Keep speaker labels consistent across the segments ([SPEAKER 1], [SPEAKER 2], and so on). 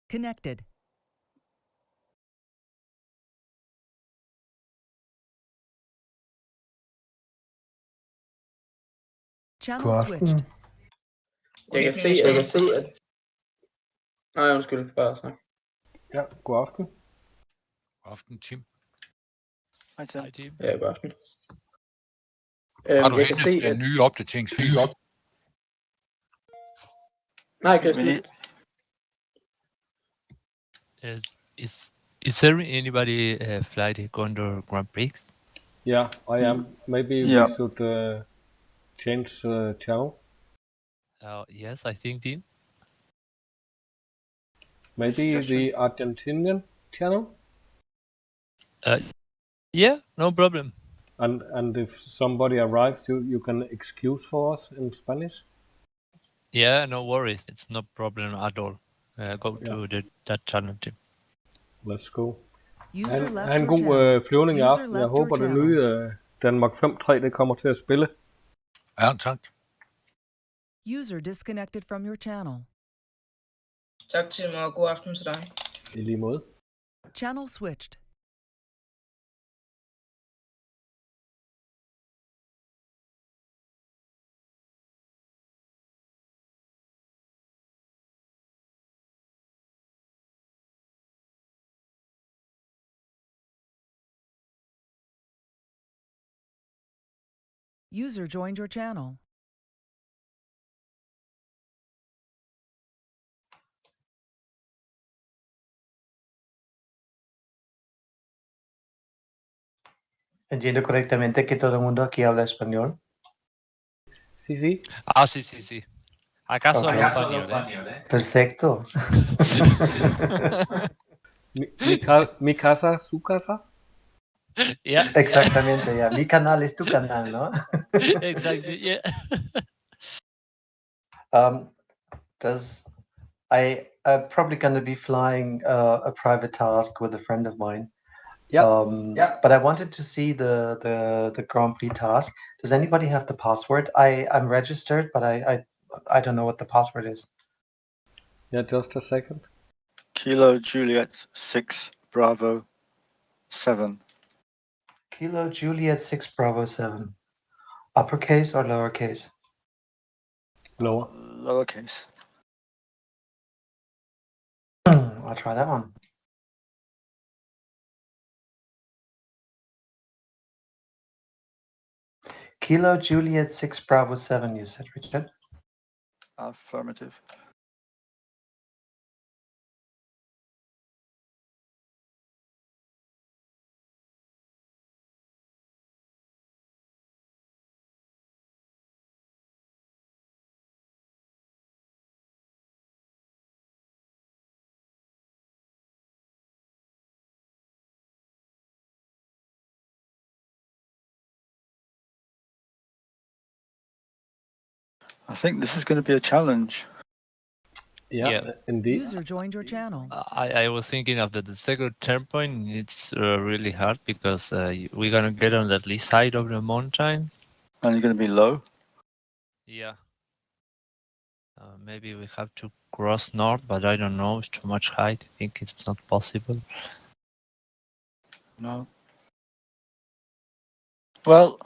[SPEAKER 1] Connected. Channel
[SPEAKER 2] God
[SPEAKER 1] switched.
[SPEAKER 2] aften.
[SPEAKER 3] Jeg kan se, at... Nej, undskyld, bare snak.
[SPEAKER 2] Ja, god aften.
[SPEAKER 4] God aften, Tim.
[SPEAKER 5] Hej Tim.
[SPEAKER 4] Hej, Tim.
[SPEAKER 3] Ja, god aften.
[SPEAKER 4] Har du
[SPEAKER 3] Jeg kan
[SPEAKER 4] hentet
[SPEAKER 3] se,
[SPEAKER 4] den nye opdateringsfil?
[SPEAKER 3] Nej, Christian.
[SPEAKER 6] Is there anybody fly the Condor Grand Prix?
[SPEAKER 2] Yeah, I am. Maybe
[SPEAKER 5] Yeah.
[SPEAKER 2] we should change channel.
[SPEAKER 6] Yes, I think Tim.
[SPEAKER 2] Maybe the Argentinian channel.
[SPEAKER 6] Yeah, no problem.
[SPEAKER 2] And if somebody arrives, you can excuse for us in Spanish.
[SPEAKER 6] Yeah, no worries. It's no problem at all. Go to that channel, Tim.
[SPEAKER 2] Let's go.
[SPEAKER 1] User left
[SPEAKER 2] Ha' en
[SPEAKER 1] your
[SPEAKER 2] god
[SPEAKER 1] channel.
[SPEAKER 2] flyvning i
[SPEAKER 1] User
[SPEAKER 2] aften. Jeg
[SPEAKER 1] left
[SPEAKER 2] håber,
[SPEAKER 1] your
[SPEAKER 2] det nye Danmark 5.3 det kommer til at spille.
[SPEAKER 4] Ja, tak.
[SPEAKER 1] User disconnected from your channel.
[SPEAKER 7] Tak til mig, og god aften til dig.
[SPEAKER 2] I lige måde.
[SPEAKER 1] Channel switched. User joined your channel.
[SPEAKER 8] Entiendo correctamente que todo el mundo aquí habla español.
[SPEAKER 2] Sí, sí.
[SPEAKER 6] Ah, sí. ¿Acaso
[SPEAKER 8] Okay.
[SPEAKER 6] hablo español,
[SPEAKER 8] Perfecto.
[SPEAKER 2] Mi casa, su casa.
[SPEAKER 6] Yeah.
[SPEAKER 8] Exactamente, ya. Mi canal es tu canal, ¿no?
[SPEAKER 6] Exactly, yeah.
[SPEAKER 8] I'm probably going to be flying a private task with a friend of mine.
[SPEAKER 2] Yeah.
[SPEAKER 8] But I wanted to see the Grand Prix task. Does anybody have the password? I'm registered, but I don't know what the password is.
[SPEAKER 2] Yeah, just a second.
[SPEAKER 5] Kilo Juliet 6 Bravo 7.
[SPEAKER 8] Kilo Juliet 6 Bravo 7. Uppercase or lowercase?
[SPEAKER 2] Lower.
[SPEAKER 5] Lowercase.
[SPEAKER 8] I'll try that one. Kilo Juliet 6 Bravo 7, you said, Richard?
[SPEAKER 5] Affirmative. I think this is going to be a challenge.
[SPEAKER 2] Yeah,
[SPEAKER 6] Yeah.
[SPEAKER 2] indeed.
[SPEAKER 1] User joined your channel.
[SPEAKER 6] I was thinking after the second turn point, it's really hard because we're gonna get on the lee side of the mountain.
[SPEAKER 5] And you're going to be low.
[SPEAKER 6] Yeah. Maybe we have to cross north, but I don't know. It's too much height. I think it's not possible.
[SPEAKER 5] No. Well,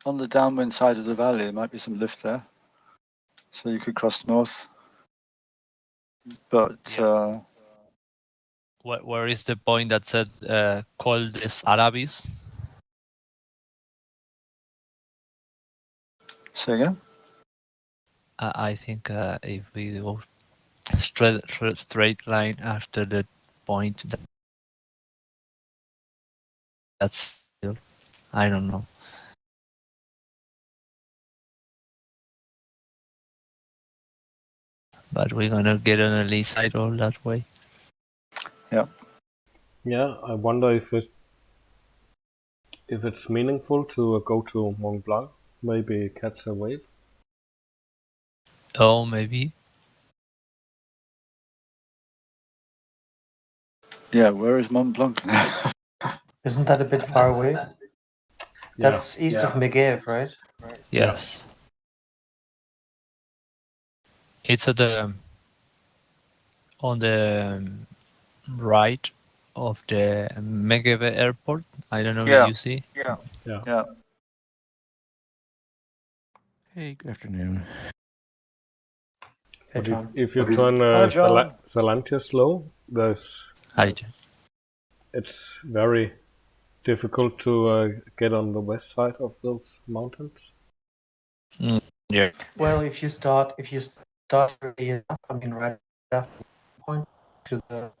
[SPEAKER 5] on the downwind side of the valley, there might be some lift there. So you could cross north. But
[SPEAKER 6] Yeah. Where is the point that said call this Arabis?
[SPEAKER 5] say again?
[SPEAKER 6] I think if we go straight line after the point, that's still, I don't know. But we're gonna get on the lee side all that way.
[SPEAKER 2] Yeah, I wonder if it's meaningful to go to Mont Blanc, maybe catch a wave.
[SPEAKER 6] Oh, maybe.
[SPEAKER 5] Yeah, where is Mont Blanc?
[SPEAKER 8] Isn't that a bit far away? That's east of Megève, right?
[SPEAKER 6] Yes. It's at the on the right of the Megève airport. I don't know
[SPEAKER 5] Yeah.
[SPEAKER 6] if you see.
[SPEAKER 5] Yeah.
[SPEAKER 9] Hey, good afternoon.
[SPEAKER 8] Hey,
[SPEAKER 2] But
[SPEAKER 8] John.
[SPEAKER 2] if you turn
[SPEAKER 5] Hi, John.
[SPEAKER 2] Salantia slow,
[SPEAKER 6] Hi.
[SPEAKER 2] it's very difficult to get on the west side of those mountains.
[SPEAKER 6] Yeah.
[SPEAKER 8] Well, if you start early enough, I mean, right after the point to the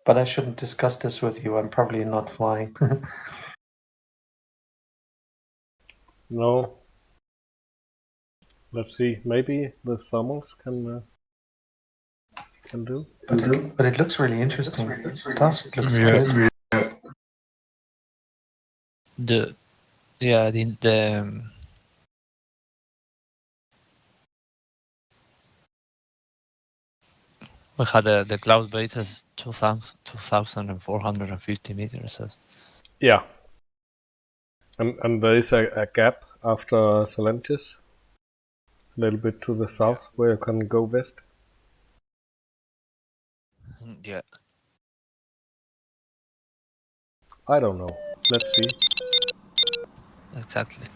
[SPEAKER 8] but I shouldn't discuss this with you. I'm probably not flying.
[SPEAKER 2] No. Let's see. Maybe the thermals can do.
[SPEAKER 8] But it looks really interesting. Task looks
[SPEAKER 6] Yeah.
[SPEAKER 8] good.
[SPEAKER 6] The we had the cloud base as 2,450 meters. So
[SPEAKER 2] Yeah. And there is a gap after Salantis, a little bit to the south where you can go west.
[SPEAKER 6] yeah.
[SPEAKER 2] I don't know. Let's see.
[SPEAKER 6] Exactly.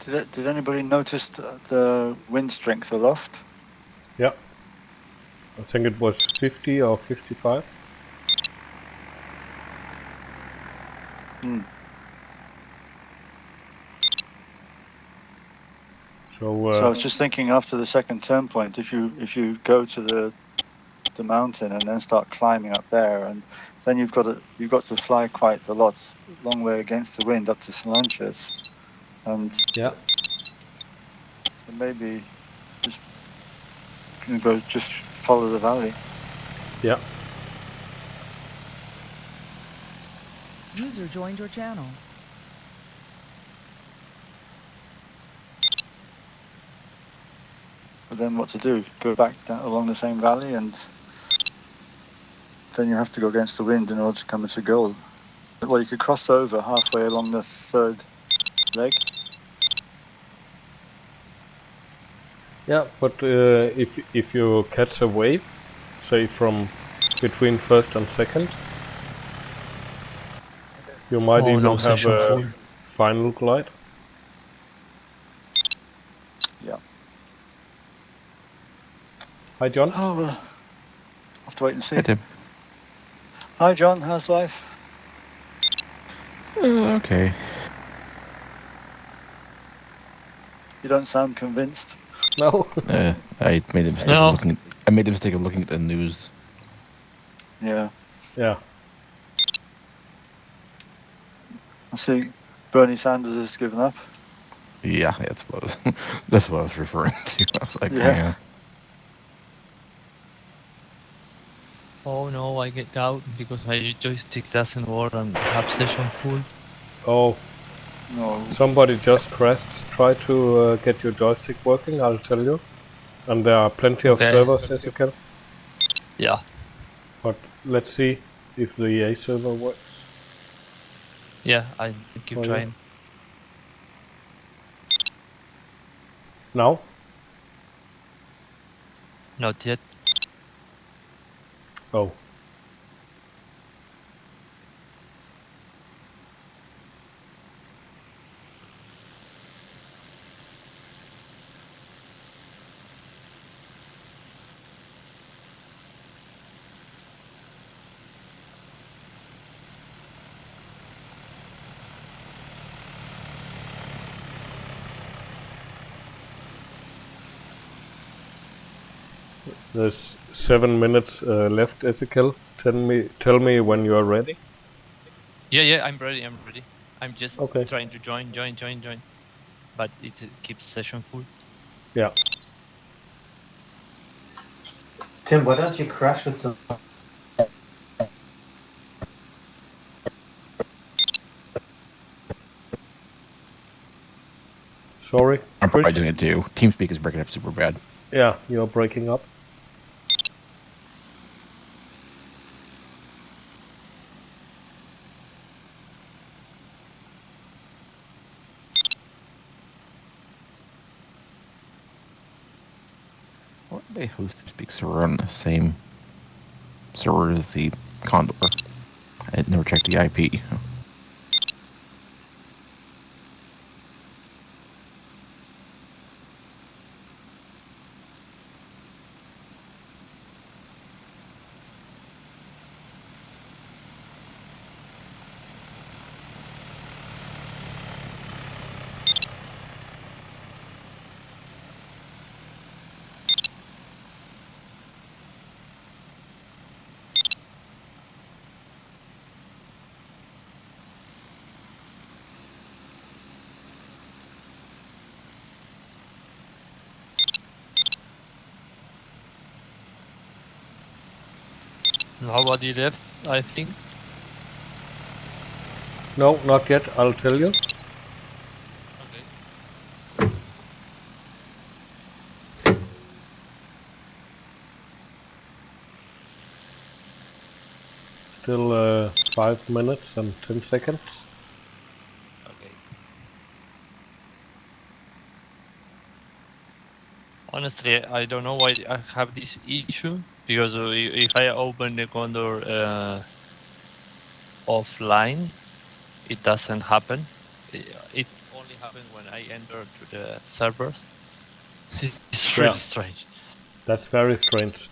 [SPEAKER 5] Did anybody notice the wind strength aloft?
[SPEAKER 2] Yeah. I think it was 50 or 55.
[SPEAKER 5] Hmm.
[SPEAKER 2] So,
[SPEAKER 5] So I was just thinking after the second turn point, if you go to the mountain and then start climbing up there, and then you've got to fly quite a long way against the wind up to Salanches, and
[SPEAKER 2] yeah.
[SPEAKER 5] so maybe just follow the valley.
[SPEAKER 2] Yeah.
[SPEAKER 1] User joined your channel.
[SPEAKER 5] But then what to do? Go back down along the same valley, and then you have to go against the wind in order to come into goal. Well, you could cross over halfway along the third leg.
[SPEAKER 2] Yeah, but if you catch a wave, say from between first and second, you might even
[SPEAKER 6] no
[SPEAKER 2] have
[SPEAKER 6] session
[SPEAKER 2] a
[SPEAKER 6] full.
[SPEAKER 2] final glide.
[SPEAKER 5] Yeah.
[SPEAKER 2] Hi, John.
[SPEAKER 5] Oh, well, I'll have to wait and see.
[SPEAKER 9] Hi, Tim.
[SPEAKER 5] Hi, John. How's life?
[SPEAKER 9] Okay.
[SPEAKER 5] You don't sound convinced.
[SPEAKER 2] No.
[SPEAKER 9] I made the mistake
[SPEAKER 6] No.
[SPEAKER 9] of looking. I made the mistake of looking at the news.
[SPEAKER 5] Yeah.
[SPEAKER 2] Yeah.
[SPEAKER 5] I see Bernie Sanders has given up.
[SPEAKER 9] Yeah, that's what I was, that's what I was referring to. I was like,
[SPEAKER 5] Yeah.
[SPEAKER 9] yeah.
[SPEAKER 6] Oh no, I get out because my joystick doesn't work and have session full.
[SPEAKER 2] Oh,
[SPEAKER 5] No.
[SPEAKER 2] somebody just crashed. Try to get your joystick working, I'll tell you. And there are plenty of
[SPEAKER 6] Okay.
[SPEAKER 2] servers, Ezekiel.
[SPEAKER 6] Yeah.
[SPEAKER 2] But let's see if the EA server works.
[SPEAKER 6] Yeah, I keep
[SPEAKER 2] Oh, yeah.
[SPEAKER 6] trying.
[SPEAKER 2] Now?
[SPEAKER 6] Not yet.
[SPEAKER 2] Oh. There's 7 minutes left, Ezekiel. Tell me when you are ready.
[SPEAKER 6] Yeah, I'm ready. I'm just
[SPEAKER 2] Okay.
[SPEAKER 6] trying to join. But it keeps session full.
[SPEAKER 2] Yeah.
[SPEAKER 8] Tim, why don't you crash with some?
[SPEAKER 2] Sorry,
[SPEAKER 9] I'm probably
[SPEAKER 2] Chris?
[SPEAKER 9] doing it too. TeamSpeak is breaking up super bad.
[SPEAKER 2] Yeah, you're breaking up.
[SPEAKER 9] Why do they host TeamSpeak server on the same server as the Condor? I never checked the IP.
[SPEAKER 6] Nobody left, I think.
[SPEAKER 2] No, not yet. I'll tell you.
[SPEAKER 6] Okay.
[SPEAKER 2] Still 5 minutes and 10 seconds.
[SPEAKER 6] Okay. Honestly, I don't know why I have this issue because if I open the Condor offline, it doesn't happen. It only happened when I enter to the servers. It's really strange.
[SPEAKER 2] That's very strange.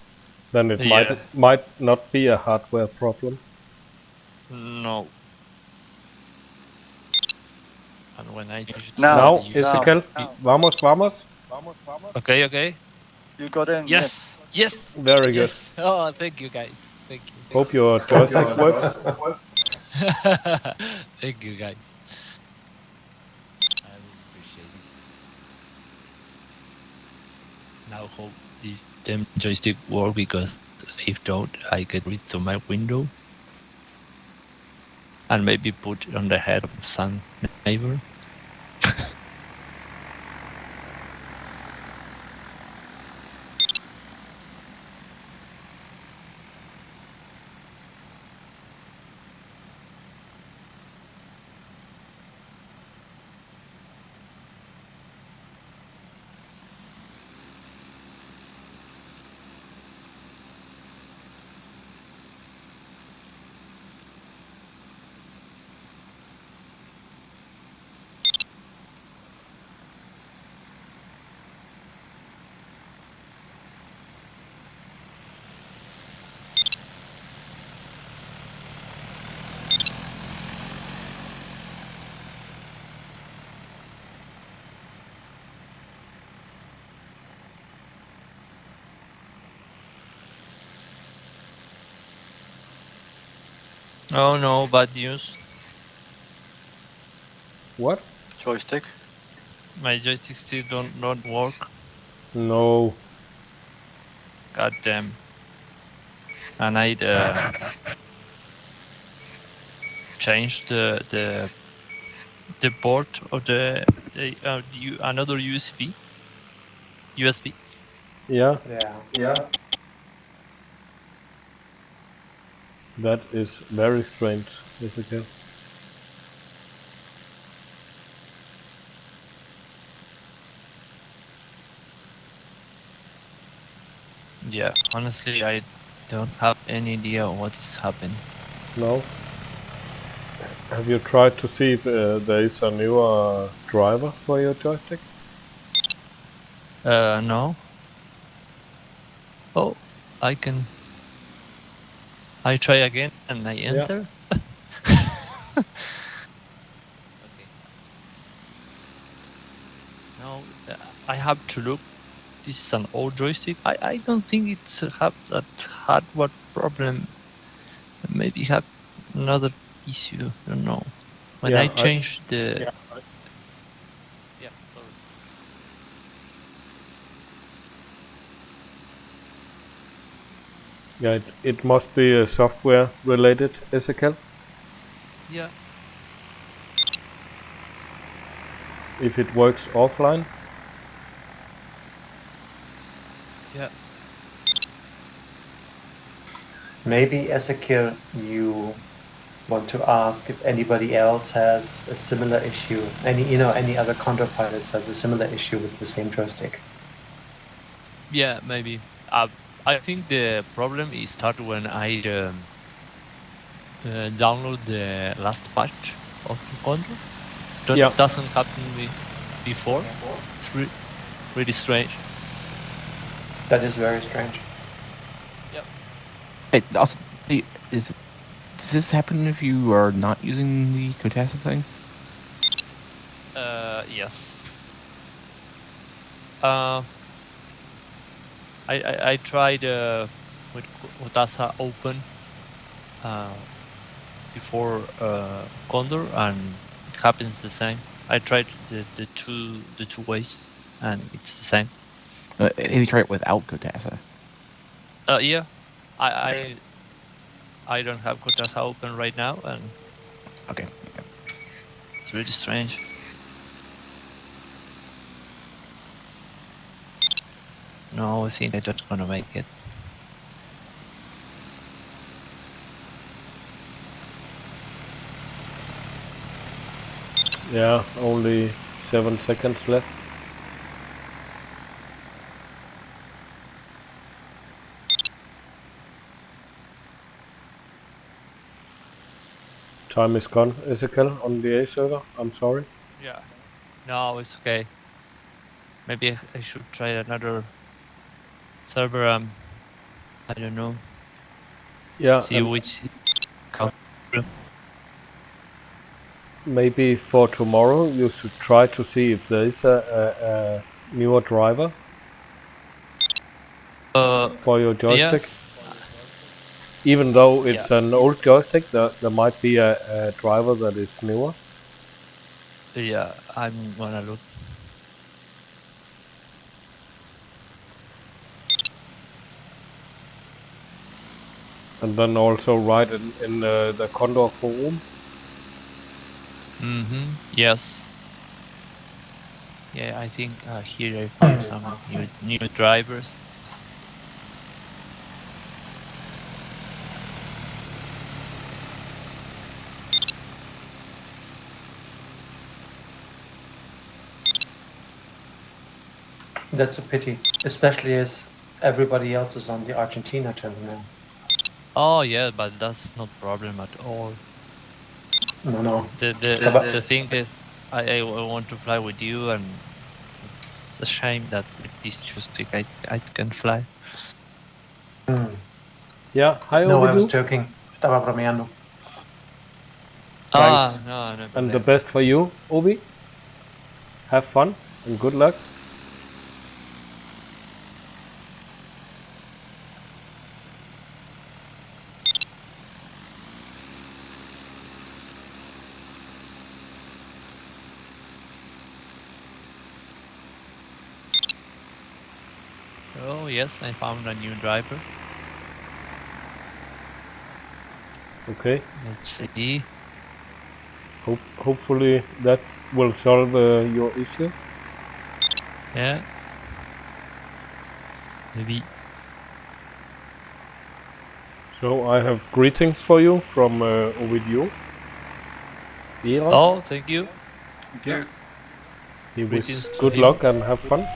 [SPEAKER 2] Then it
[SPEAKER 6] Yeah.
[SPEAKER 2] might not be a hardware problem.
[SPEAKER 6] No. And when I use
[SPEAKER 2] Now,
[SPEAKER 6] use
[SPEAKER 2] Ezekiel, vamos.
[SPEAKER 6] Okay, okay.
[SPEAKER 5] You got in.
[SPEAKER 6] Yes, yes,
[SPEAKER 2] Very good.
[SPEAKER 6] yes. Oh, thank you guys. Thank you.
[SPEAKER 2] Hope your joystick works.
[SPEAKER 6] Thank you guys. I really appreciate it. Now hope this damn joystick work, because if don't, I get rid of my window and maybe put it on the head of some neighbor. Oh no, bad news.
[SPEAKER 2] What?
[SPEAKER 5] Joystick.
[SPEAKER 6] My joystick still not work.
[SPEAKER 2] No.
[SPEAKER 6] God damn. And I change the port of another USB.
[SPEAKER 2] Yeah,
[SPEAKER 8] Yeah.
[SPEAKER 2] that is very strange, Ezekiel.
[SPEAKER 6] Yeah, honestly, I don't have any idea what is happening.
[SPEAKER 2] No. Have you tried to see if there is a newer driver for your joystick?
[SPEAKER 6] No. Oh, I try again and I
[SPEAKER 2] Yeah.
[SPEAKER 6] enter. Okay. Now I have to look. This is an old joystick. I don't think it's have that hardware problem. Maybe have another issue. I don't know. When I change the yeah, sorry.
[SPEAKER 2] Yeah, it must be software related, Ezekiel.
[SPEAKER 6] Yeah.
[SPEAKER 2] If it works offline.
[SPEAKER 6] Yeah.
[SPEAKER 8] Maybe, Ezekiel, you want to ask if anybody else has a similar issue. Any other Condor pilots has a similar issue with the same joystick.
[SPEAKER 6] Yeah, maybe. I think the problem is start when I download the last patch of Condor.
[SPEAKER 2] Yeah.
[SPEAKER 6] Doesn't happen to me before. It's really strange.
[SPEAKER 8] That is very strange.
[SPEAKER 6] Yep.
[SPEAKER 9] It also, does this happen if you are not using the Kotasa thing?
[SPEAKER 6] Yes. I tried with Kotasa open before Condor, and it happens the same. I tried the two ways, and it's the same.
[SPEAKER 9] Have you tried it without Kotasa?
[SPEAKER 6] Yeah, I don't have Kotasa open right now, and
[SPEAKER 9] Okay.
[SPEAKER 6] it's really strange. No, I think I'm not gonna make it.
[SPEAKER 2] Yeah, only 7 seconds left. Time is gone, Ezekiel, on the A server. I'm sorry.
[SPEAKER 6] Yeah. No, it's okay. Maybe I should try another server. I don't know.
[SPEAKER 2] Yeah,
[SPEAKER 6] See
[SPEAKER 2] and
[SPEAKER 6] which.
[SPEAKER 2] maybe for tomorrow you should try to see if there is a newer driver for your joystick.
[SPEAKER 6] Yes.
[SPEAKER 2] Even though
[SPEAKER 6] Yeah.
[SPEAKER 2] it's an old joystick, there might be a driver that is newer.
[SPEAKER 6] Yeah, I'm gonna look.
[SPEAKER 2] And then also write in the Condor forum.
[SPEAKER 6] Yes. Yeah, I think here I found some new drivers.
[SPEAKER 8] That's a pity, especially as everybody else is on the Argentina channel now.
[SPEAKER 6] Oh yeah, but that's not problem at all.
[SPEAKER 8] No.
[SPEAKER 6] The thing is, I want to fly with you, and it's a shame that with this joystick I can fly.
[SPEAKER 2] Yeah, hi
[SPEAKER 8] No, I was
[SPEAKER 2] Ovidu.
[SPEAKER 8] joking. Estaba bromeando.
[SPEAKER 2] Thanks.
[SPEAKER 6] No
[SPEAKER 2] And the
[SPEAKER 6] problem.
[SPEAKER 2] best for you, Obi. Have fun and good luck.
[SPEAKER 6] Oh yes, I found a new driver.
[SPEAKER 2] Okay.
[SPEAKER 6] Let's see.
[SPEAKER 2] Hopefully that will solve your issue.
[SPEAKER 6] Yeah. Maybe.
[SPEAKER 2] So I have greetings for you from Ovidio.
[SPEAKER 6] Oh, thank you.
[SPEAKER 3] Thank you.
[SPEAKER 2] He wish
[SPEAKER 6] Greetings to
[SPEAKER 2] good
[SPEAKER 6] him.
[SPEAKER 2] luck and have fun.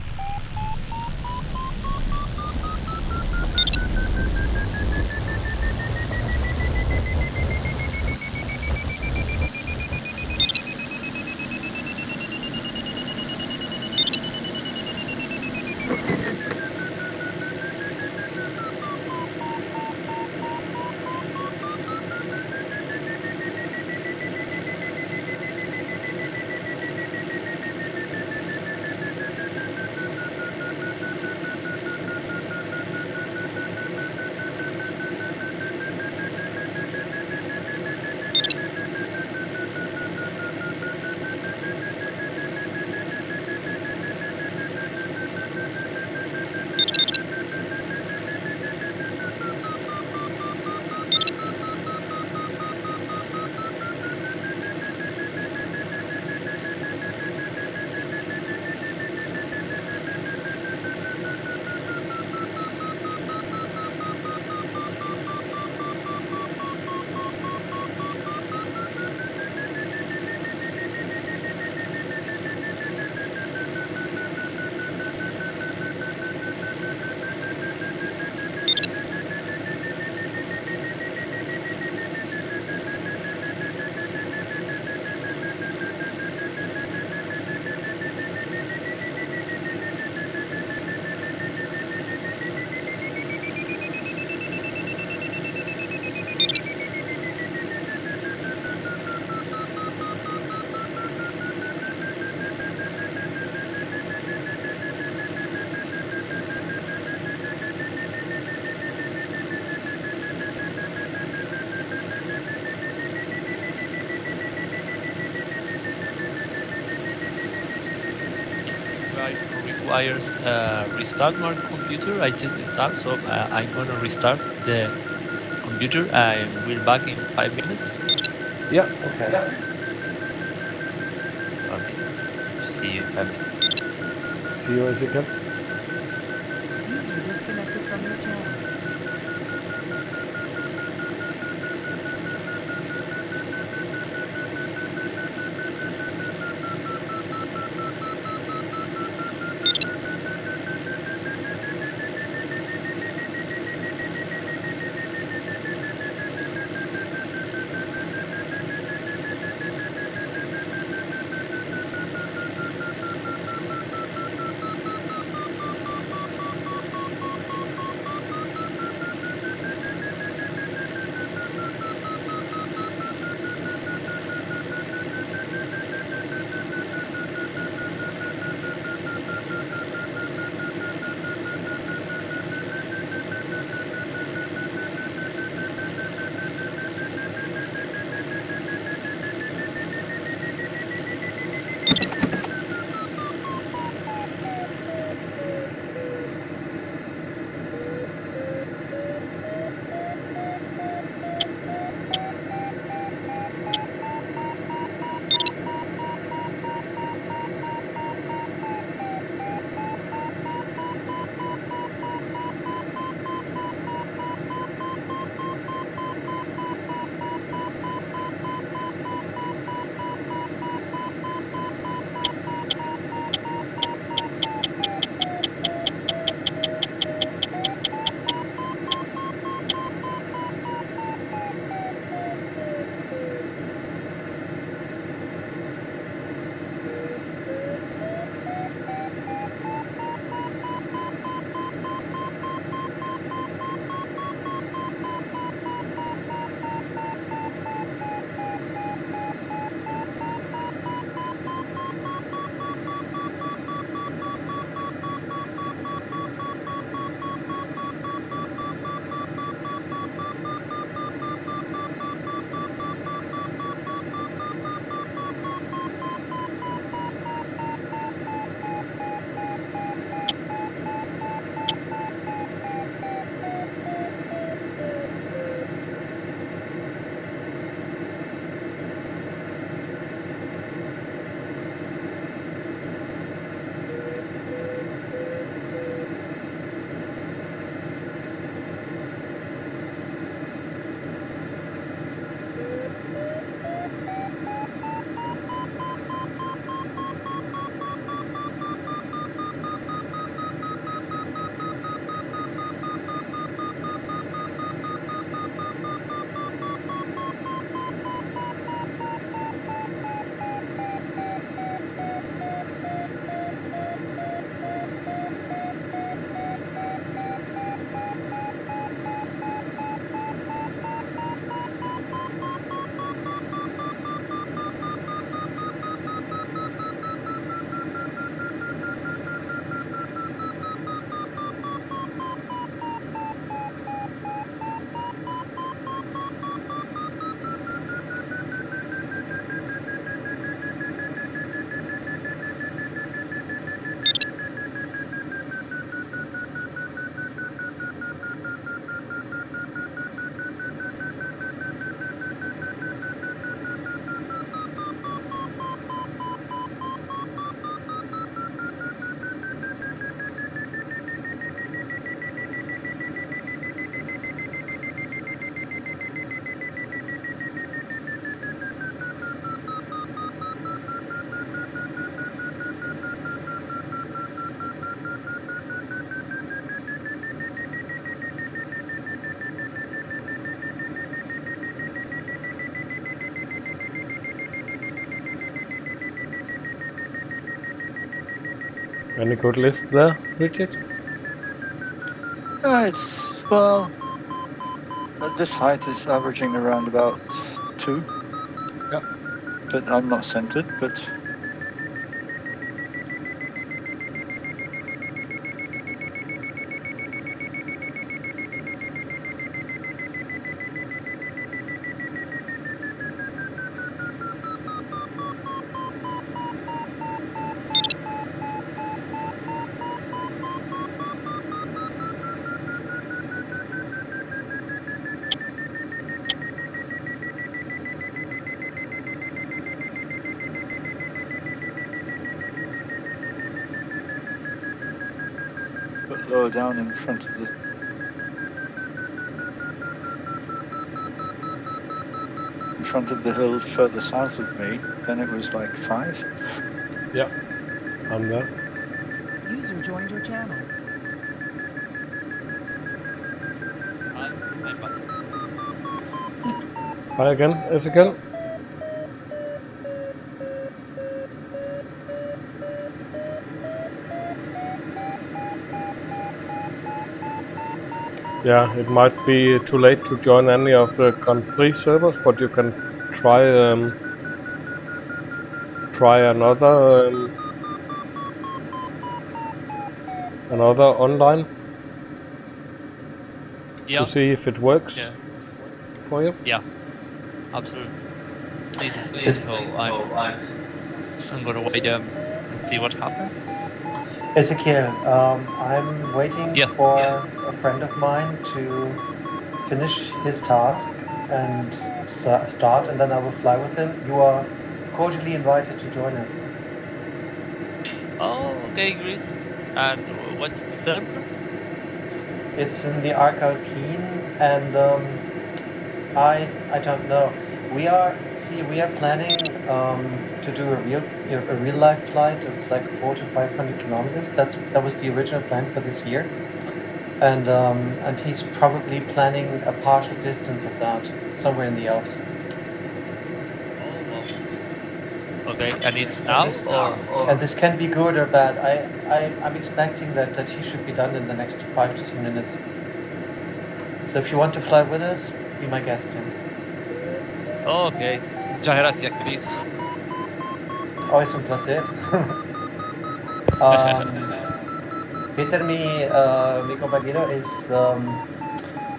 [SPEAKER 6] Requires restart my computer. I just installed, so I'm gonna restart the computer. I will back in 5 minutes.
[SPEAKER 2] Yeah.
[SPEAKER 8] Okay.
[SPEAKER 6] Okay. See you in 5 minutes.
[SPEAKER 2] See you again.
[SPEAKER 1] User disconnected from your channel.
[SPEAKER 2] Any good lift there, Richard?
[SPEAKER 5] It's, well, at this height it's averaging around about 2.
[SPEAKER 2] Yeah.
[SPEAKER 5] But I'm not centered, but lower down in front of the hill further south of me, then it was like 5.
[SPEAKER 2] Yeah. I'm there.
[SPEAKER 1] User joined your channel.
[SPEAKER 6] I'm back.
[SPEAKER 2] Hi again, Ezekiel. Yeah, it might be too late to join any of the Grand Prix servers, but you can try another online
[SPEAKER 6] Yeah,
[SPEAKER 2] to see if it works
[SPEAKER 6] yeah,
[SPEAKER 2] for you.
[SPEAKER 6] yeah, absolutely. This is
[SPEAKER 8] Is-
[SPEAKER 6] how I'm gonna wait and see what happens.
[SPEAKER 8] Ezekiel, I'm waiting
[SPEAKER 6] Yeah.
[SPEAKER 8] for a friend of mine to finish his task and start, and then I will fly with him. You are cordially invited to join us.
[SPEAKER 6] Oh, okay, Greece. And what's the server?
[SPEAKER 8] It's in the Arc Alpin, and I don't know. We are planning to do a real life flight of like 400 to 500 kilometers. That was the original plan for this year, and he's probably planning a partial distance of that somewhere in the Alps.
[SPEAKER 6] Oh, wow. Okay, and it's now or?
[SPEAKER 8] And this can be good or bad. I'm expecting that he should be done in the next 5 to 10 minutes. So if you want to fly with us, be my guest, Tim.
[SPEAKER 6] Oh, okay. Muchas gracias, Chris.
[SPEAKER 8] Oh, es un placer. Peter, mi compañero,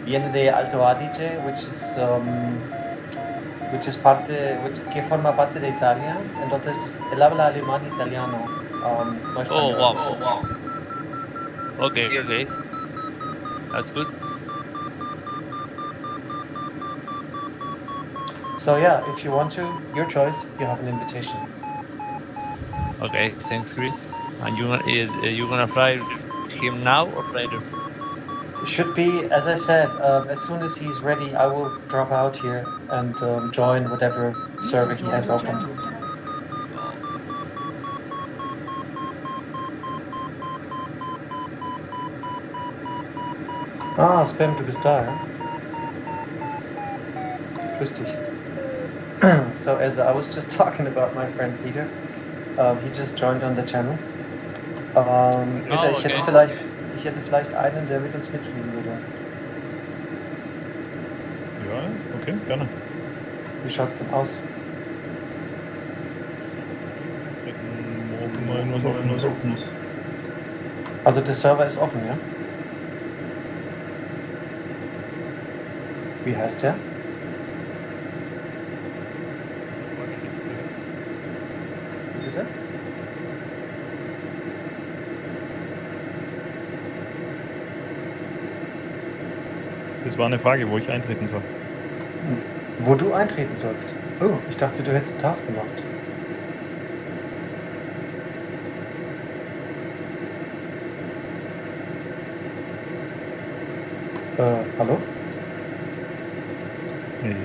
[SPEAKER 8] viene de Alto Adige, que forma parte de Italia. Entonces, él habla alemán e italiano, no español.
[SPEAKER 6] Oh, wow. Okay, okay. That's good.
[SPEAKER 8] So yeah, if you want to, your choice. You have an invitation.
[SPEAKER 6] Okay, thanks, Chris. And you gonna fly him now or later?
[SPEAKER 8] Should be, as I said, as soon as he's ready, I will drop out here and join whatever server he has opened. Ah, Spam, du bist da, ja? Grüß dich. So as I was just talking about my friend Peter, he just joined on the channel. Peter, ich hätte vielleicht einen, der mit uns mitfliegen würde.
[SPEAKER 10] Ja, okay, gerne.
[SPEAKER 8] Wie schaut's denn aus?
[SPEAKER 10] Morgen mal irgendwas Offenes.
[SPEAKER 8] Also der Server ist offen, ja? Wie heißt der? Wie bitte?
[SPEAKER 10] Das war eine Frage, wo ich eintreten soll.
[SPEAKER 8] Wo du eintreten sollst. Oh, ich dachte, du hättest einen Task gemacht. Hallo?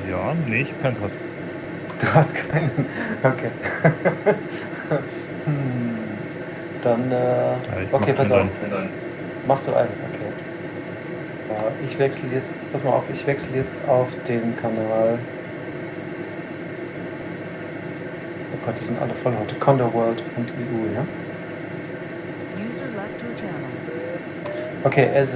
[SPEAKER 10] Ja, nee, ich hab keinen Task.
[SPEAKER 8] Du hast keinen? Okay. Dann, okay, pass auf. Machst du einen, okay. Ich wechsle jetzt, pass mal auf, ich wechsle jetzt auf den Kanal. Oh Gott, die sind alle voll heute. Condorworld.eu, ja?
[SPEAKER 1] User left your channel.
[SPEAKER 8] Okay, as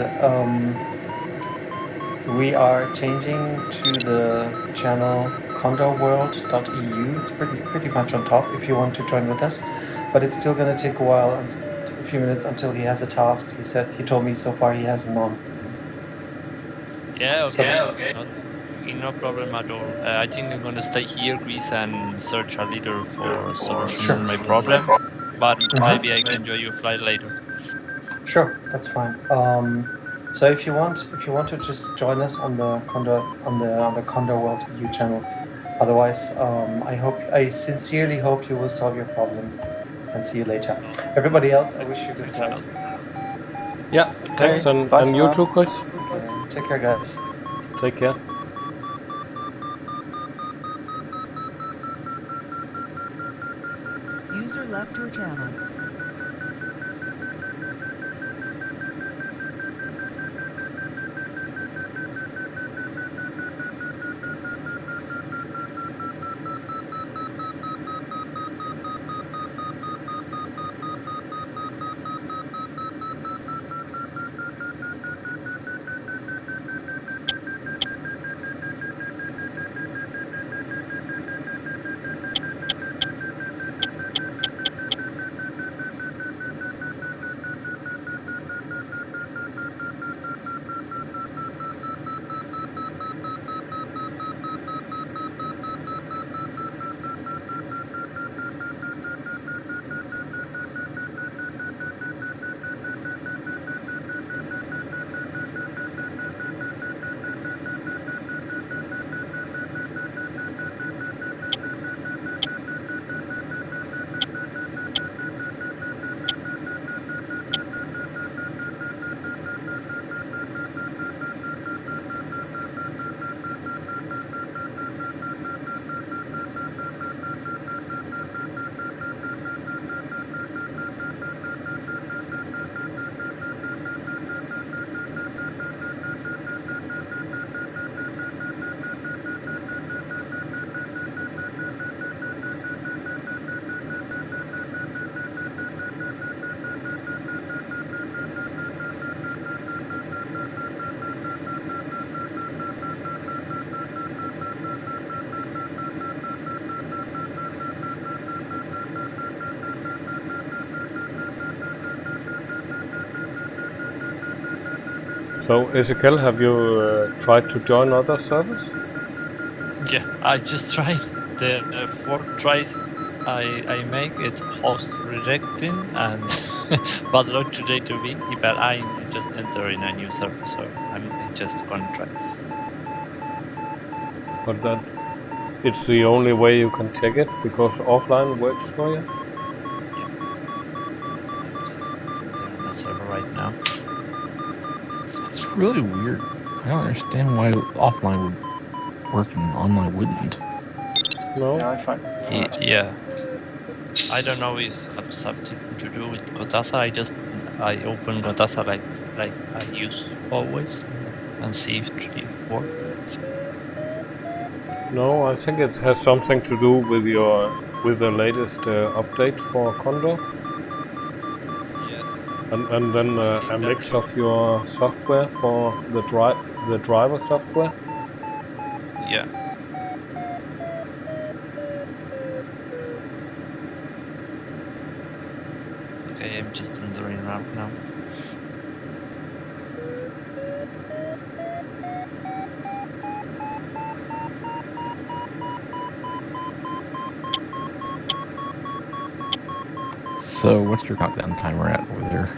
[SPEAKER 8] we are changing to the channel condorworld.eu. It's pretty much on top if you want to join with us, but it's still going to take a while, a few minutes until he has a task. He told me so far he has none.
[SPEAKER 6] Yeah, okay.
[SPEAKER 8] okay.
[SPEAKER 6] It's no problem at all. I think I'm gonna stay here, Chris, and search a little for solution
[SPEAKER 8] Sure.
[SPEAKER 6] my problem. But
[SPEAKER 8] Mhm.
[SPEAKER 6] maybe I can join you fly later.
[SPEAKER 8] Sure, that's fine. So if you want to just join us on the Condor World EU channel. Otherwise, I sincerely hope you will solve your problem, and see you later. Everybody else, I wish you good
[SPEAKER 6] Thanks a
[SPEAKER 8] flight.
[SPEAKER 6] lot.
[SPEAKER 2] Yeah, thanks, and,
[SPEAKER 5] bye
[SPEAKER 2] and
[SPEAKER 5] for
[SPEAKER 2] you
[SPEAKER 5] now.
[SPEAKER 2] too, Chris.
[SPEAKER 8] Okay, take care, guys.
[SPEAKER 2] Take care.
[SPEAKER 1] User left your channel.
[SPEAKER 2] So, Ezekiel, have you tried to join other servers?
[SPEAKER 6] Yeah, I just tried the 4 tries I make it host redirecting and bad luck today to me. But I'm just entering a new server, so I'm just gonna try.
[SPEAKER 2] But that it's the only way you can check it because offline works for you.
[SPEAKER 6] I'm just entering a server right now.
[SPEAKER 9] That's really weird. I don't understand why offline would work and online wouldn't.
[SPEAKER 2] No.
[SPEAKER 5] Yeah, I find.
[SPEAKER 6] Yeah, I don't know if it's something to do with Godasa. I open Godasa like I use always and see if it works.
[SPEAKER 2] No, I think it has something to do with the latest update for Condor,
[SPEAKER 6] Yes.
[SPEAKER 2] and then
[SPEAKER 6] I think
[SPEAKER 2] a
[SPEAKER 6] that
[SPEAKER 2] mix
[SPEAKER 6] too.
[SPEAKER 2] of your software for the driver software.
[SPEAKER 6] Yeah. Okay, I'm just entering around now.
[SPEAKER 9] So, what's your countdown timer at over there?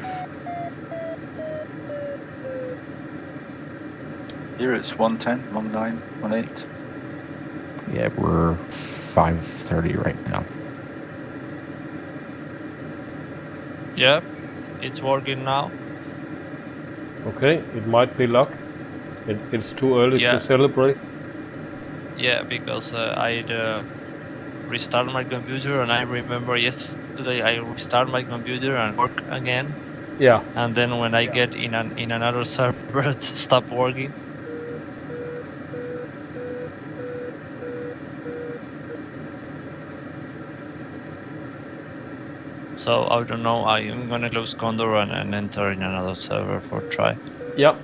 [SPEAKER 5] Here it's 1:10, 1:09, 1:08.
[SPEAKER 9] Yeah, we're 5:30 right now.
[SPEAKER 6] Yep, it's working now.
[SPEAKER 2] Okay, it might be luck. It's too early
[SPEAKER 6] Yeah.
[SPEAKER 2] to celebrate.
[SPEAKER 6] Yeah, because I restart my computer, and I remember yesterday I restart my computer and work again.
[SPEAKER 2] Yeah.
[SPEAKER 6] And then when I get in another server, it stop working. So I don't know. I'm gonna close Condor and enter in another server for try.
[SPEAKER 2] Yep.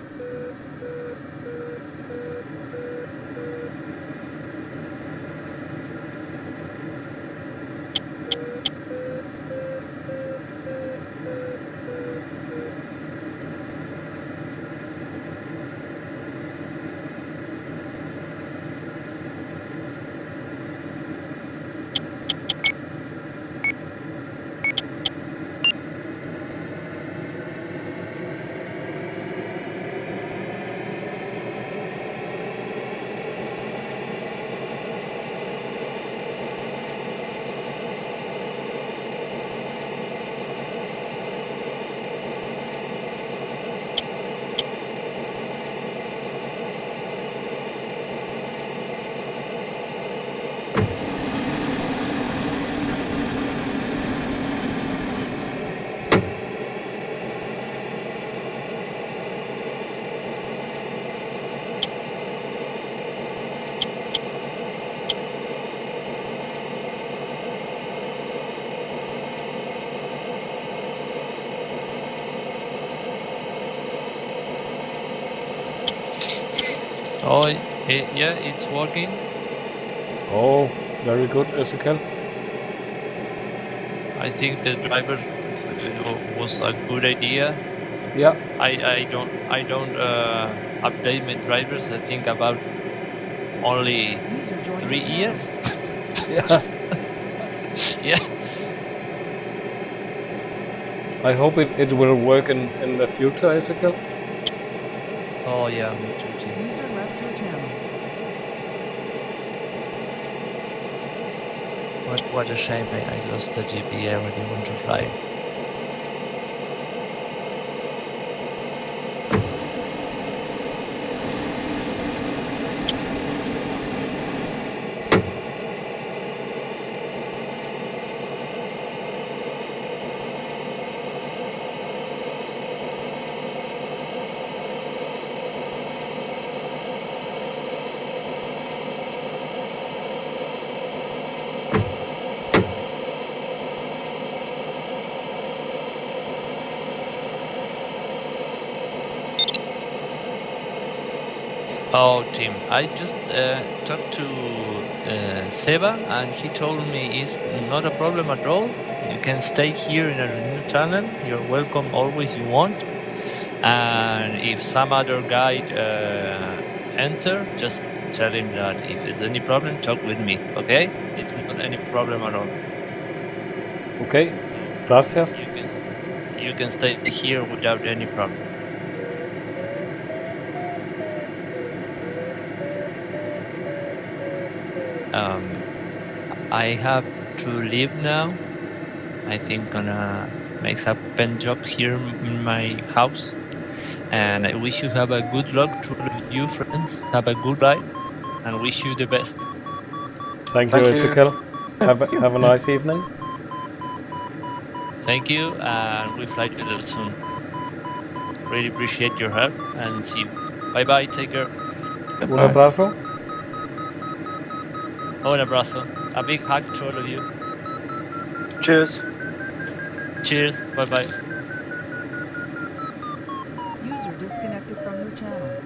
[SPEAKER 6] Oh, yeah, it's working.
[SPEAKER 2] Oh, very good, Ezekiel.
[SPEAKER 6] I think the driver was a good idea.
[SPEAKER 2] Yeah.
[SPEAKER 6] I don't update my drivers. I think about only
[SPEAKER 1] User joined
[SPEAKER 6] 3
[SPEAKER 1] your channel.
[SPEAKER 6] years.
[SPEAKER 2] Yeah.
[SPEAKER 6] Yeah.
[SPEAKER 2] I hope it will work in the future, Ezekiel.
[SPEAKER 6] Oh yeah, me too.
[SPEAKER 1] User left your channel.
[SPEAKER 6] What a shame I lost the GP. I really want to fly. Oh, Tim, I just talked to Seba, and he told me it's not a problem at all. You can stay here in a new tunnel. You're welcome always you want. And if some other guide enter, just tell him that if there's any problem, talk with me. Okay? It's not any problem at all.
[SPEAKER 2] Okay. Gracias.
[SPEAKER 6] You can stay here without any problem. I have to leave now. I think gonna make some pen job here in my house. And I wish you have a good luck to all of you friends. Have a good ride and wish you the best.
[SPEAKER 2] Thank you, Ezekiel. Have a nice evening.
[SPEAKER 6] Thank you, and we fly together soon. Really appreciate your help and see you. Bye bye, take care.
[SPEAKER 2] Un abrazo.
[SPEAKER 6] Un abrazo. A big hug to all of you.
[SPEAKER 5] Cheers.
[SPEAKER 6] Cheers. Bye bye.
[SPEAKER 1] User disconnected from your channel.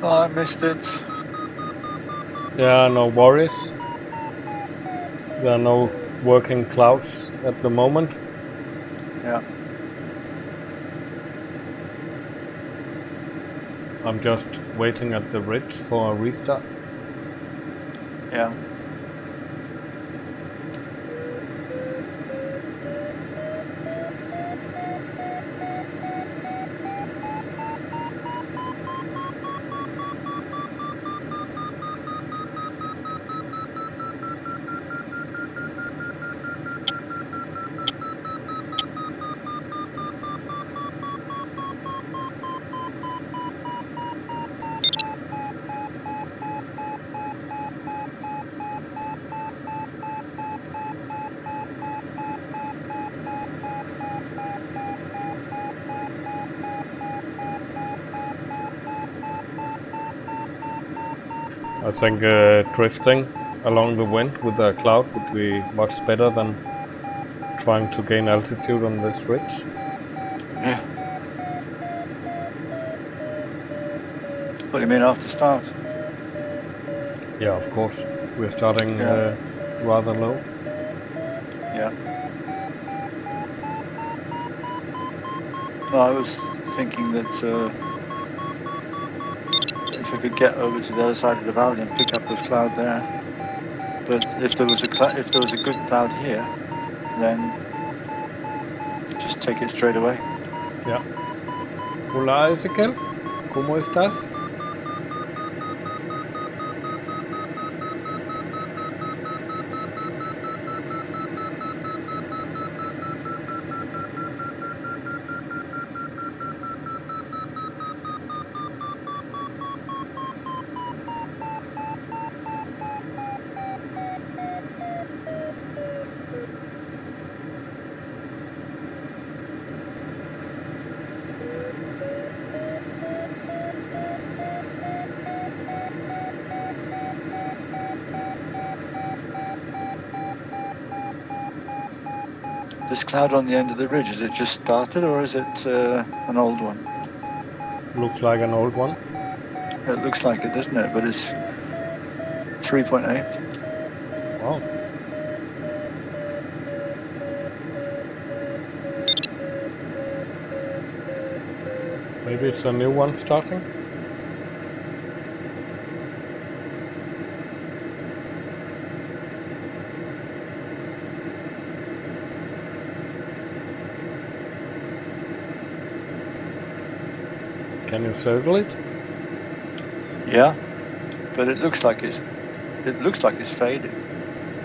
[SPEAKER 5] Oh, I missed it.
[SPEAKER 2] Yeah, no worries. There are no working clouds at the moment.
[SPEAKER 5] Yeah.
[SPEAKER 2] I'm just waiting at the ridge for a restart.
[SPEAKER 5] Yeah.
[SPEAKER 2] I think drifting along the wind with a cloud would be much better than trying to gain altitude on this ridge.
[SPEAKER 5] Yeah. What do you mean after start?
[SPEAKER 2] Yeah, of course. We're starting
[SPEAKER 5] Yeah.
[SPEAKER 2] rather low.
[SPEAKER 5] Yeah. No, I was thinking that if I could get over to the other side of the valley and pick up the cloud there, but if there was a good cloud here, then just take it straight away.
[SPEAKER 2] Yeah. Hola, Ezequiel. ¿Cómo estás?
[SPEAKER 5] This cloud on the end of the ridge, is it just started or is it an old one?
[SPEAKER 2] Looks like an old one.
[SPEAKER 5] It looks like it, doesn't it? But it's 3.8.
[SPEAKER 2] Wow. Maybe it's a new one starting. Can you circle it?
[SPEAKER 5] Yeah, but it looks like it's fading.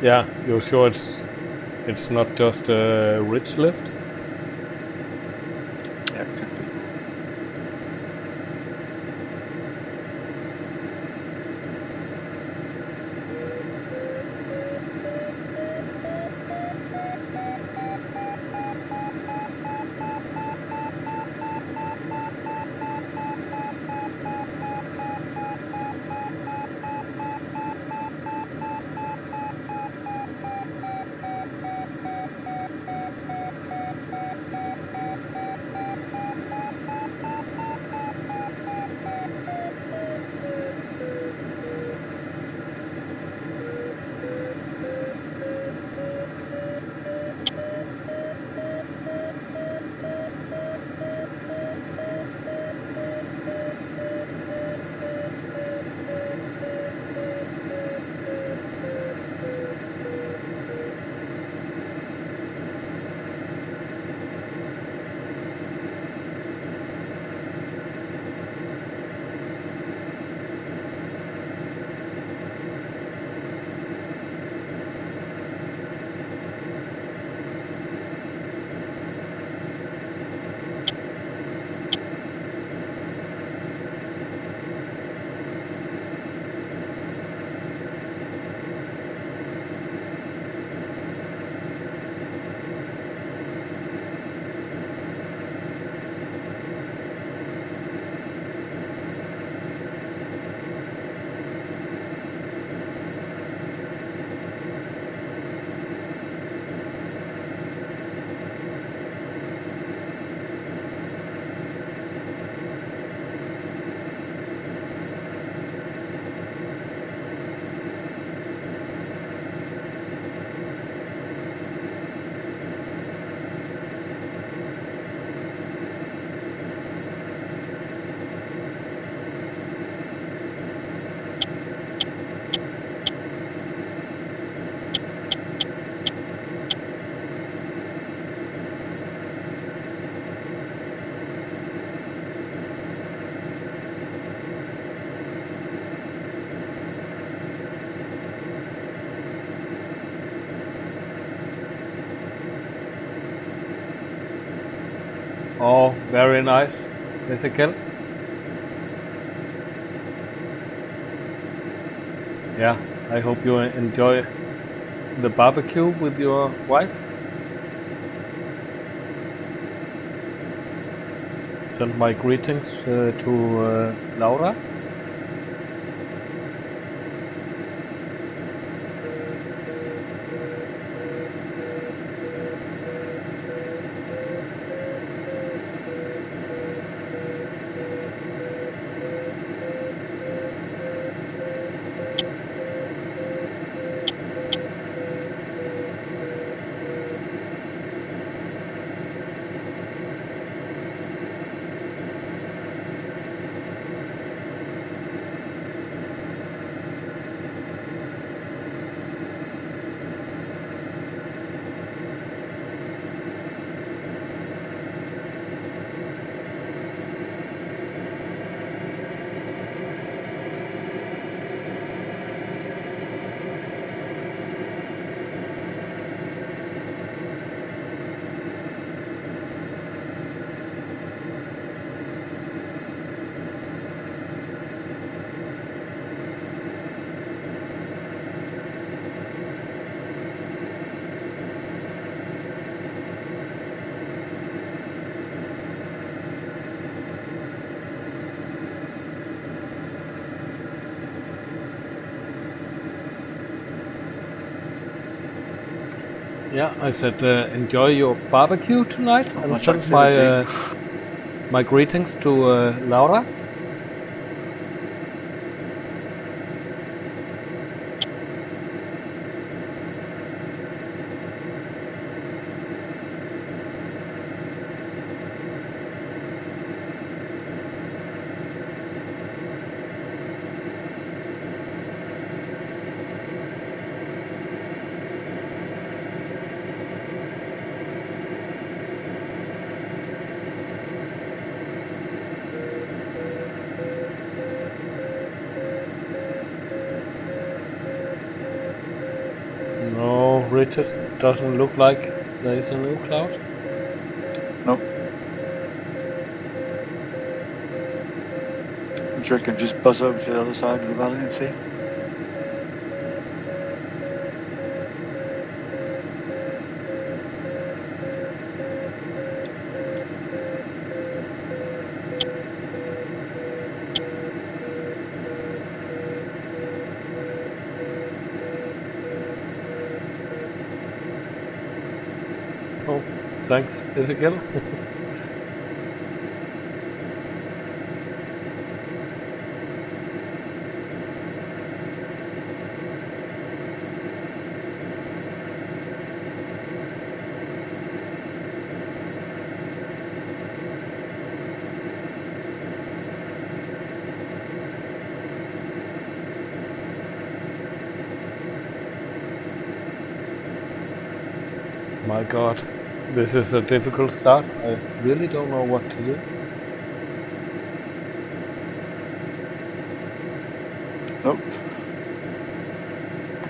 [SPEAKER 2] Yeah, you're sure it's not just a ridge lift?
[SPEAKER 5] Yeah, it could be.
[SPEAKER 2] Oh, very nice, Ezekiel. Yeah, I hope you enjoy the barbecue with your wife. Send my greetings to Laura. Yeah, I said enjoy your barbecue tonight
[SPEAKER 5] Not
[SPEAKER 2] and
[SPEAKER 5] much
[SPEAKER 2] send
[SPEAKER 5] activity.
[SPEAKER 2] my greetings to Laura. No, Richard, doesn't look like there is a new cloud.
[SPEAKER 5] Nope. Do you reckon just buzz over to the other side of the valley and see?
[SPEAKER 2] Oh, thanks, Ezekiel. My God, this is a difficult start. I really don't know what to do.
[SPEAKER 5] Nope.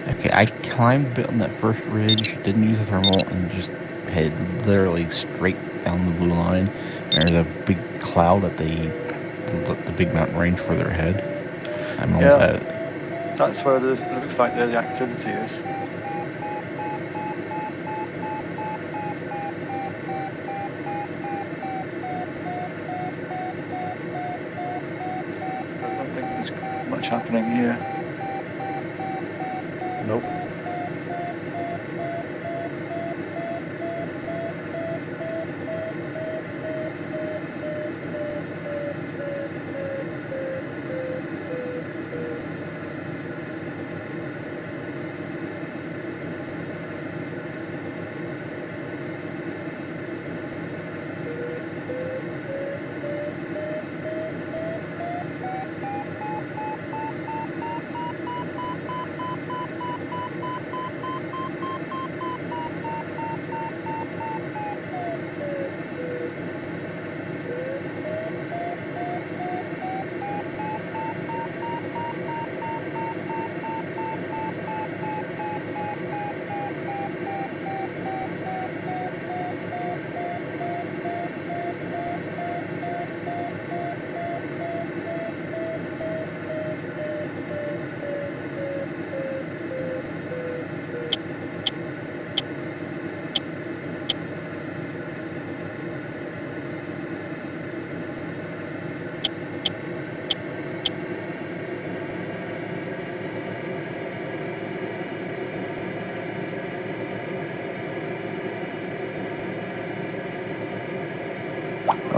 [SPEAKER 9] Okay, I climbed a bit on that first ridge, didn't use the thermal, and just headed literally straight down the blue line. And there's a big cloud at the big mountain range further ahead. I'm almost at it.
[SPEAKER 5] That's where it looks like the activity is. I don't think there's much happening here.
[SPEAKER 2] Nope.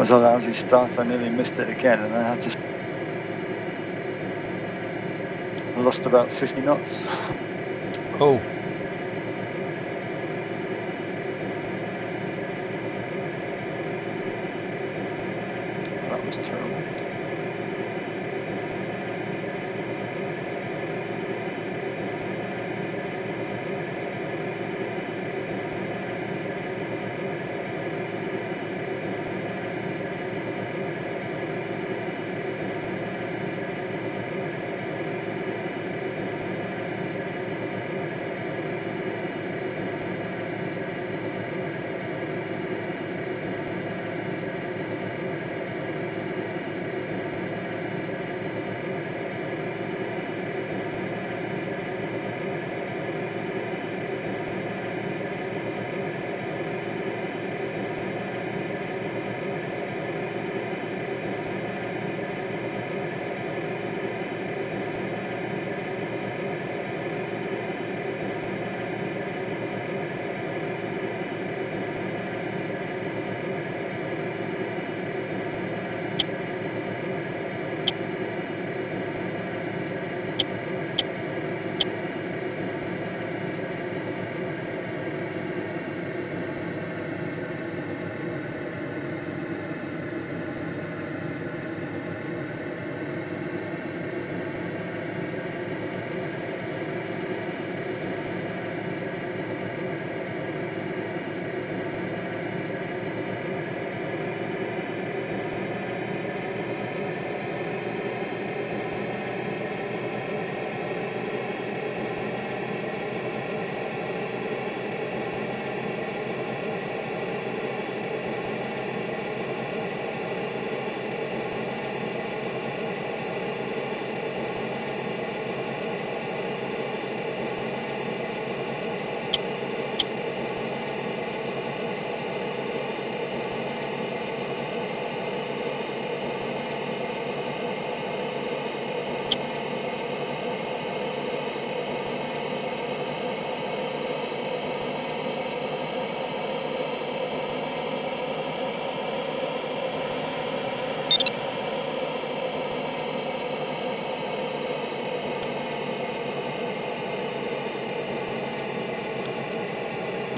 [SPEAKER 5] was on a lousy start. I nearly missed it again, and I had to. I lost about 50 knots.
[SPEAKER 2] Oh,
[SPEAKER 5] That was terrible.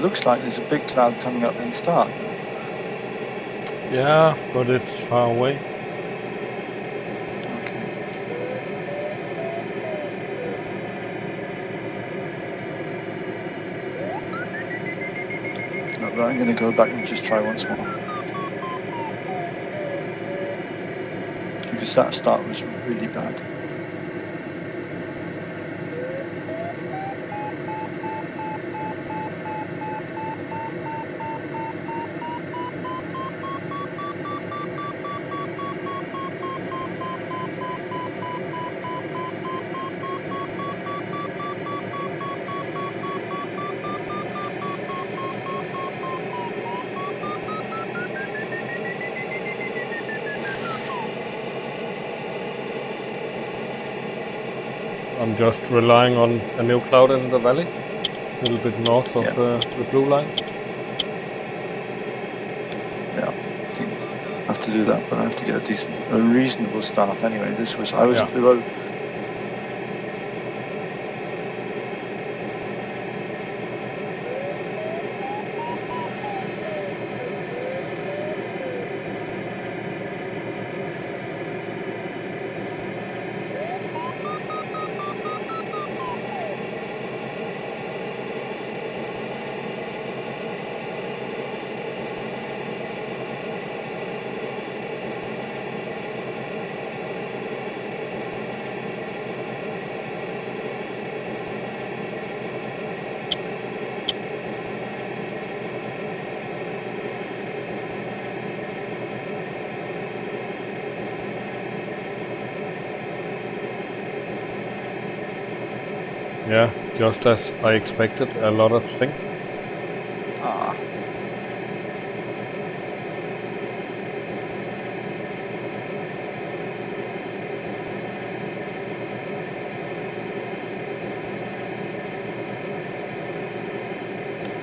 [SPEAKER 5] Looks like there's a big cloud coming up in start.
[SPEAKER 2] yeah, but it's far away.
[SPEAKER 5] Okay. No, but I'm going to go back and just try once more. Because that start was really bad.
[SPEAKER 2] I'm just relying on a new cloud in the valley, a little bit north of the blue line.
[SPEAKER 5] Yeah, I think I have to do that, but I have to get a reasonable start anyway. I was below.
[SPEAKER 2] Yeah, just as I expected, a lot of thing.
[SPEAKER 5] Ah.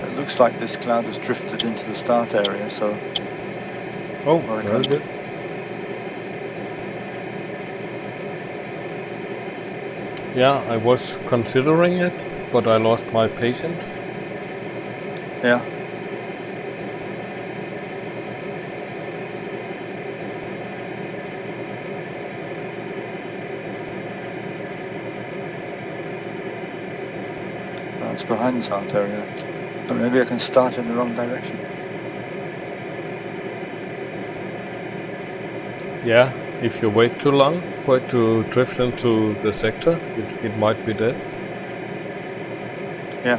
[SPEAKER 5] It looks like this cloud has drifted into the start area, so.
[SPEAKER 2] Oh,
[SPEAKER 5] Or I
[SPEAKER 2] very
[SPEAKER 5] can't.
[SPEAKER 2] good. Yeah, I was considering it, but I lost my patience.
[SPEAKER 5] Yeah. Oh, it's behind this art area. But maybe I can start in the wrong direction.
[SPEAKER 2] Yeah, if you wait too long for it to drift into the sector, it might be dead.
[SPEAKER 5] Yeah.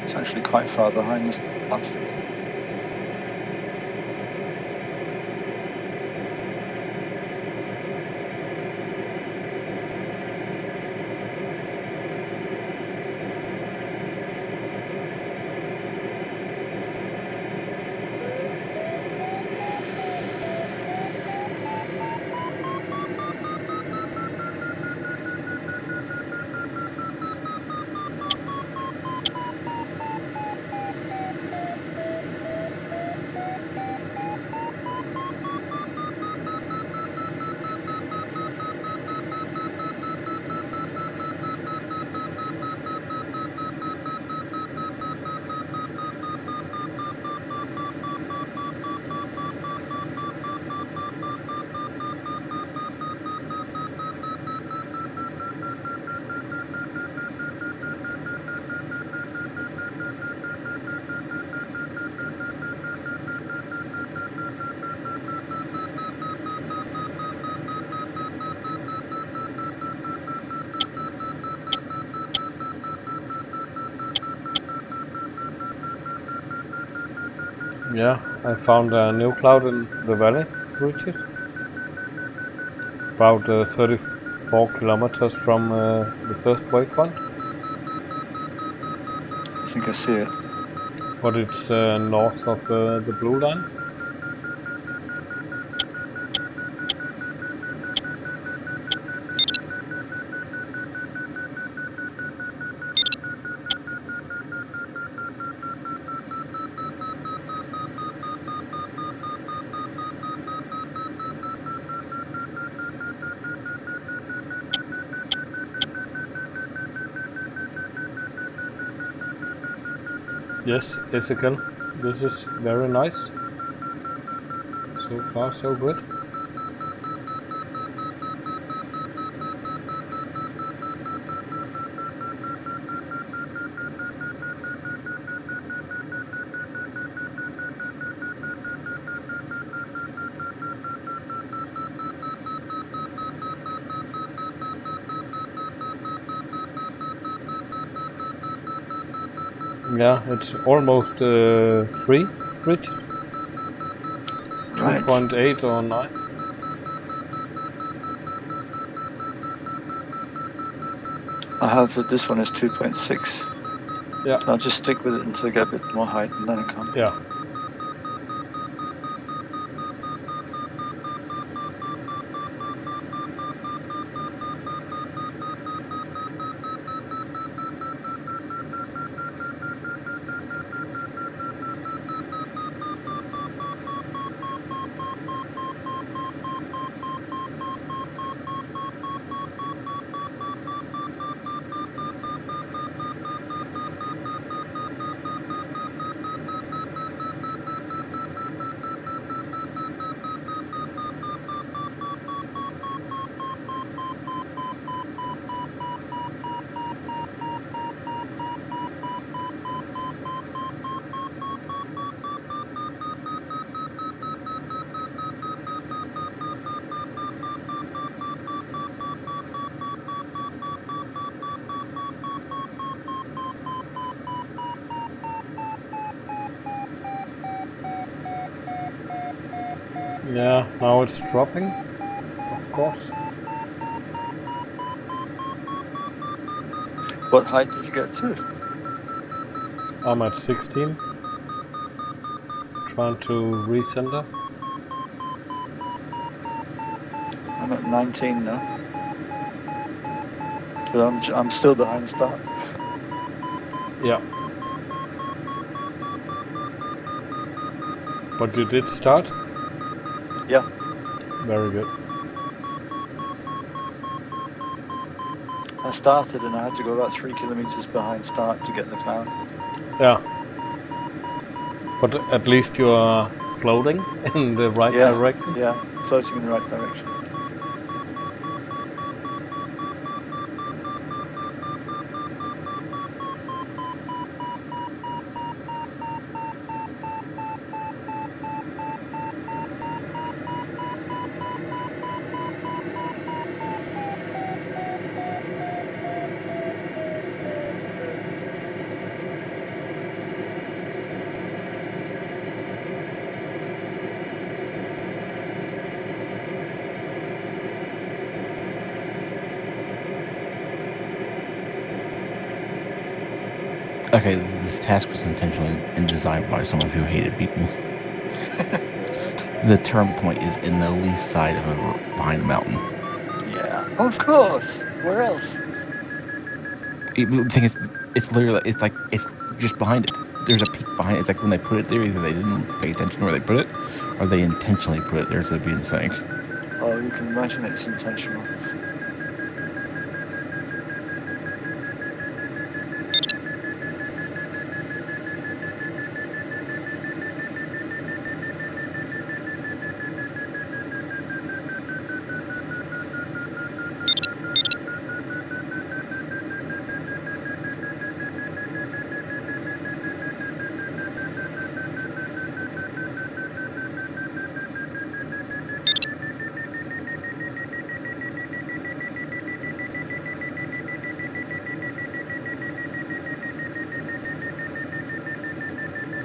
[SPEAKER 5] It's actually quite far behind this art sector.
[SPEAKER 2] Yeah, I found a new cloud in the valley, Richard. About 34 kilometers from the first waypoint.
[SPEAKER 5] I think I see it.
[SPEAKER 2] But it's north of the blue line. Yes, Ezekiel, this is very nice. So far, so good. Yeah, it's almost 3, Richard.
[SPEAKER 5] Right.
[SPEAKER 2] 2.8 or 9.
[SPEAKER 5] I have that this one is 2.6.
[SPEAKER 2] Yeah.
[SPEAKER 5] I'll just stick with it until I get a bit more height and then I come.
[SPEAKER 2] Yeah. Yeah, now it's dropping, of course.
[SPEAKER 5] What height did you get to?
[SPEAKER 2] I'm at 16. Trying to recenter.
[SPEAKER 5] I'm at 19 now. But I'm still behind start.
[SPEAKER 2] Yeah. But you did start?
[SPEAKER 5] Yeah.
[SPEAKER 2] Very good.
[SPEAKER 5] I started and I had to go about 3 kilometers behind start to get the cloud.
[SPEAKER 2] Yeah. But at least you are floating in the right direction.
[SPEAKER 5] Yeah, floating in the right direction.
[SPEAKER 9] Okay, this task was intentionally designed by someone who hated people. The turn point is in the lee side of behind a mountain.
[SPEAKER 5] Yeah, of course. Where else?
[SPEAKER 9] The thing is, it's literally, it's just behind it. There's a peak behind it. It's like when they put it there, either they didn't pay attention to where they put it, or they intentionally put it there so it'd be in sync.
[SPEAKER 5] Oh, you can imagine it's intentional.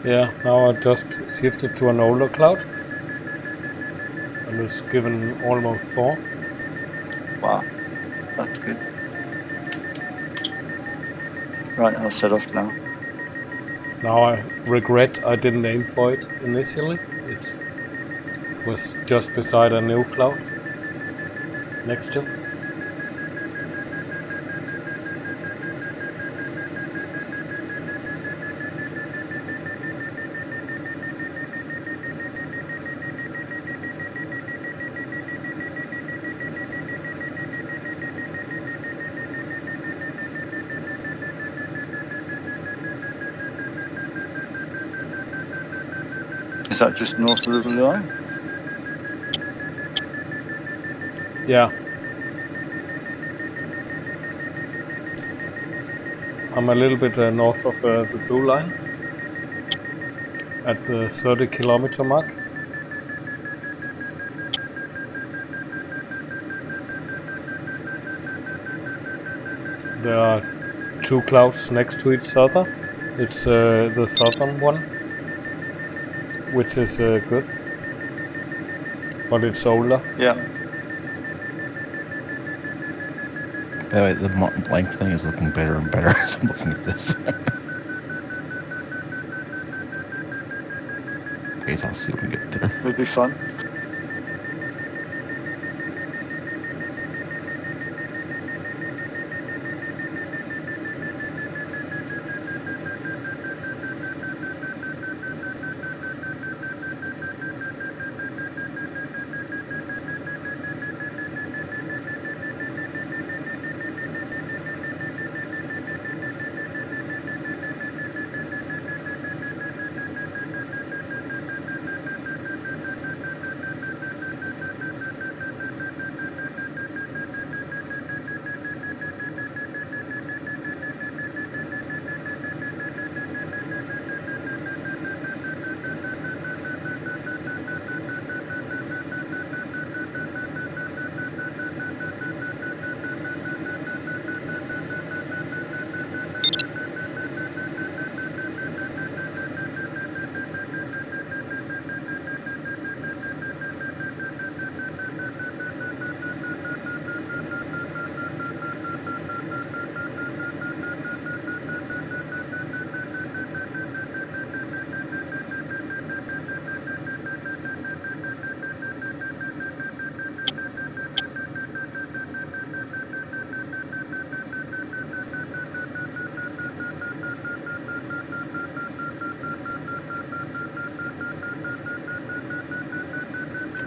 [SPEAKER 2] Yeah, now I just shifted to an older cloud. And it's given almost 4.
[SPEAKER 5] Wow, that's good. Right, I'll set off now.
[SPEAKER 2] Now I regret I didn't aim for it initially. It was just beside a new cloud next to.
[SPEAKER 5] Is that just north of the blue line?
[SPEAKER 2] Yeah. I'm a little bit north of the blue line at the 30-kilometer mark. There are 2 clouds next to each other. It's the southern one, which is good, but it's older.
[SPEAKER 5] Yeah.
[SPEAKER 9] By the way, the Mont Blanc thing is looking better and better as I'm looking at this. Okay, so I'll see when we get there.
[SPEAKER 5] It'll be fun.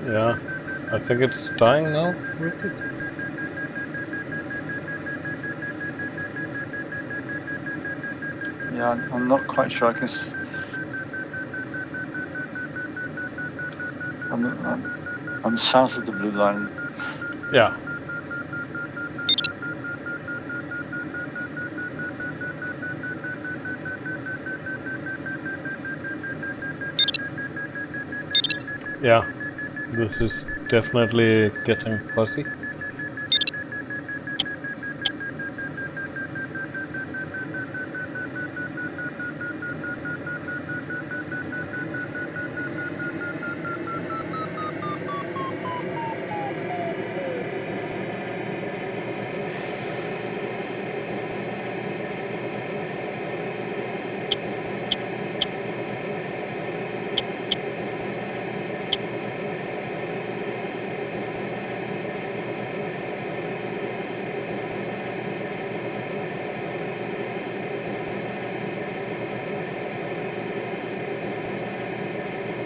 [SPEAKER 2] Yeah, I think it's dying now, Richard.
[SPEAKER 5] Yeah, I'm not quite sure. I can. I'm south of the blue line.
[SPEAKER 2] Yeah. Yeah, this is definitely getting fuzzy.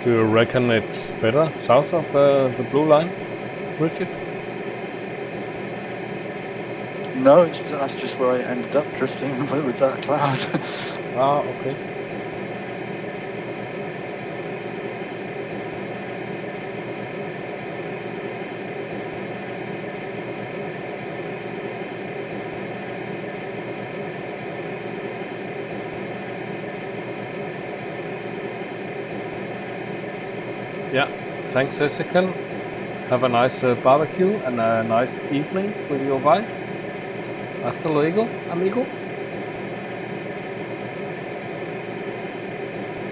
[SPEAKER 2] Do you reckon it's better south of the blue line, Richard?
[SPEAKER 5] No, that's just where I ended up drifting with that cloud.
[SPEAKER 2] Ah, okay. Yeah, thanks, Ezekiel. Have a nice barbecue and a nice evening with your wife. Hasta luego, amigo.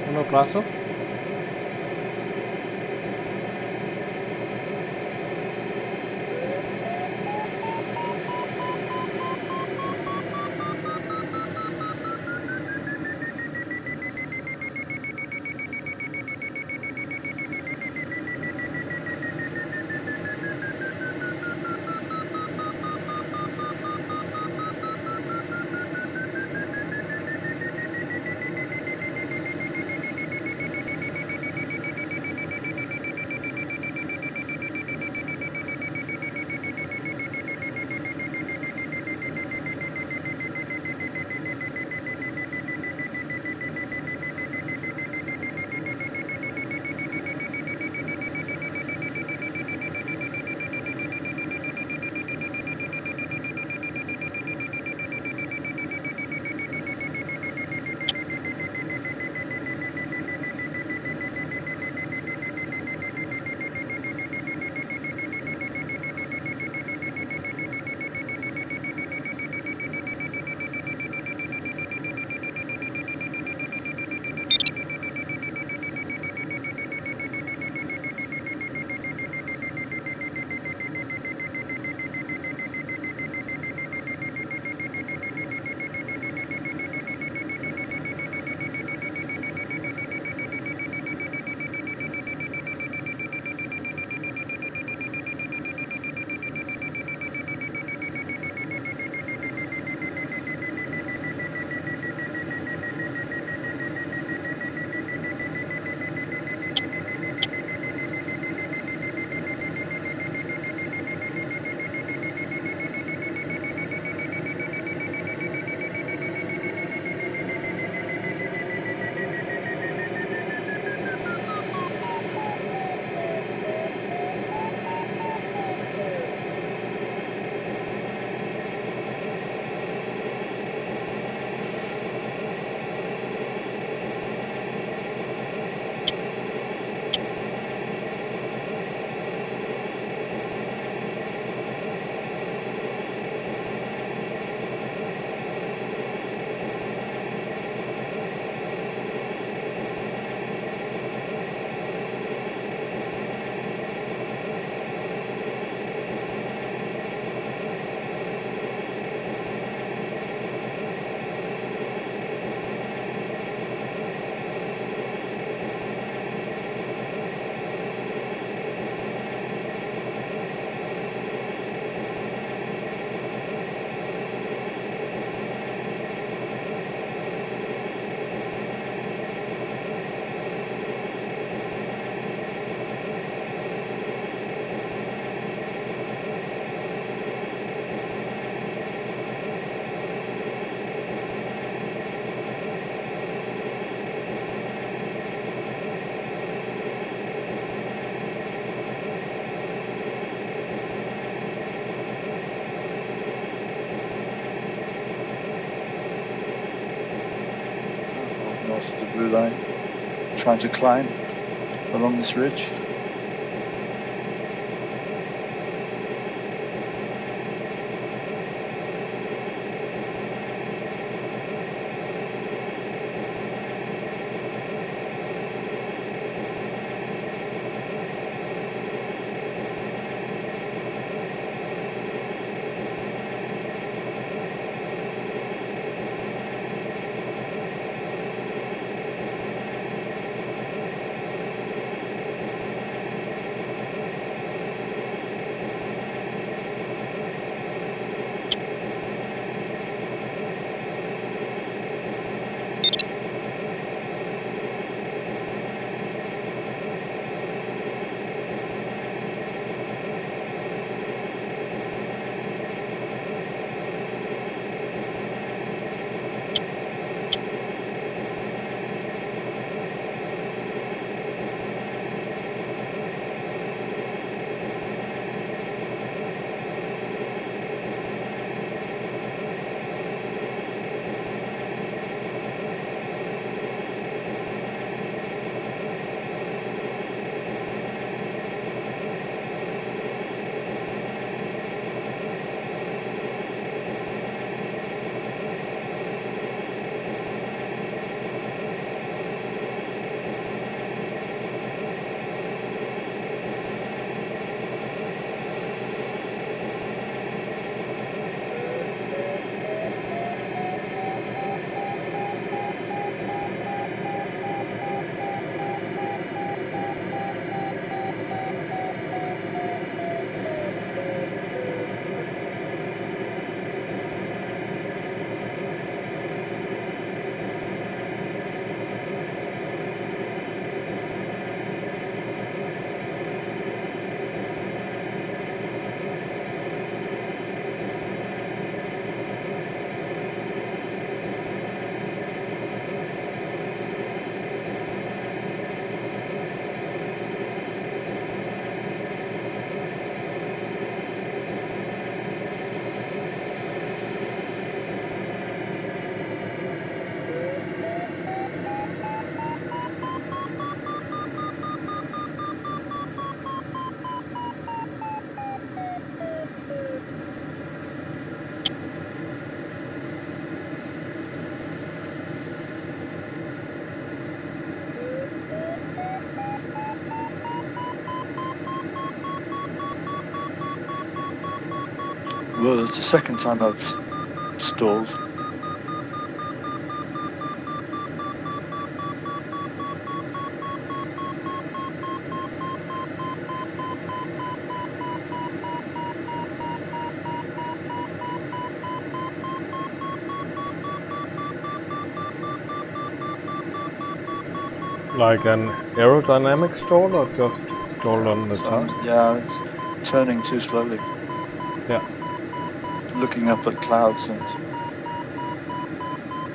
[SPEAKER 2] Un abrazo.
[SPEAKER 5] blue line, trying to climb along this ridge. Well, it's the second time I've stalled.
[SPEAKER 2] Like an aerodynamic stall or just stall on the task?
[SPEAKER 5] Yeah, it's turning too slowly.
[SPEAKER 2] Yeah.
[SPEAKER 5] Looking up at clouds and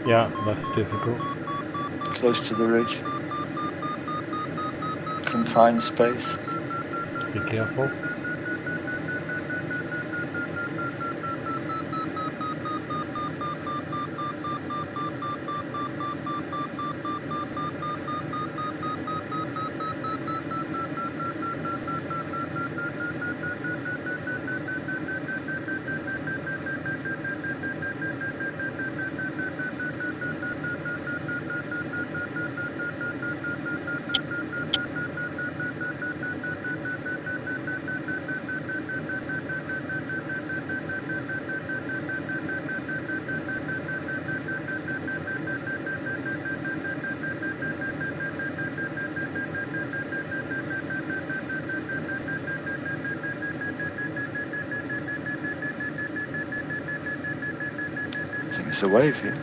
[SPEAKER 2] Yeah, that's difficult.
[SPEAKER 5] close to the ridge. Confined space.
[SPEAKER 2] Be careful.
[SPEAKER 5] I think it's a wave here.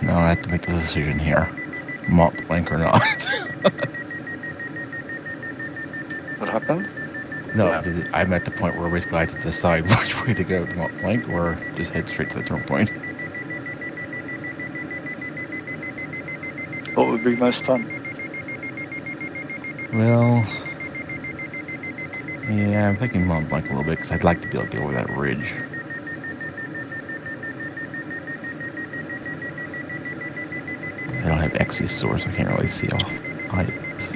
[SPEAKER 9] No, I have to make the decision here. Mont Blanc or not.
[SPEAKER 5] What happened?
[SPEAKER 9] No, I'm at the point where basically I have to decide which way to go, to Mont Blanc or just head straight to the turn point.
[SPEAKER 5] What would be most fun?
[SPEAKER 9] Well, yeah, I'm thinking Mont Blanc a little bit because I'd like to be able to get over that ridge. I don't have Exiosaur, so I can't really see how high it is.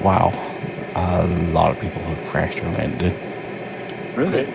[SPEAKER 9] Wow. A lot of people have crashed and landed.
[SPEAKER 5] Really?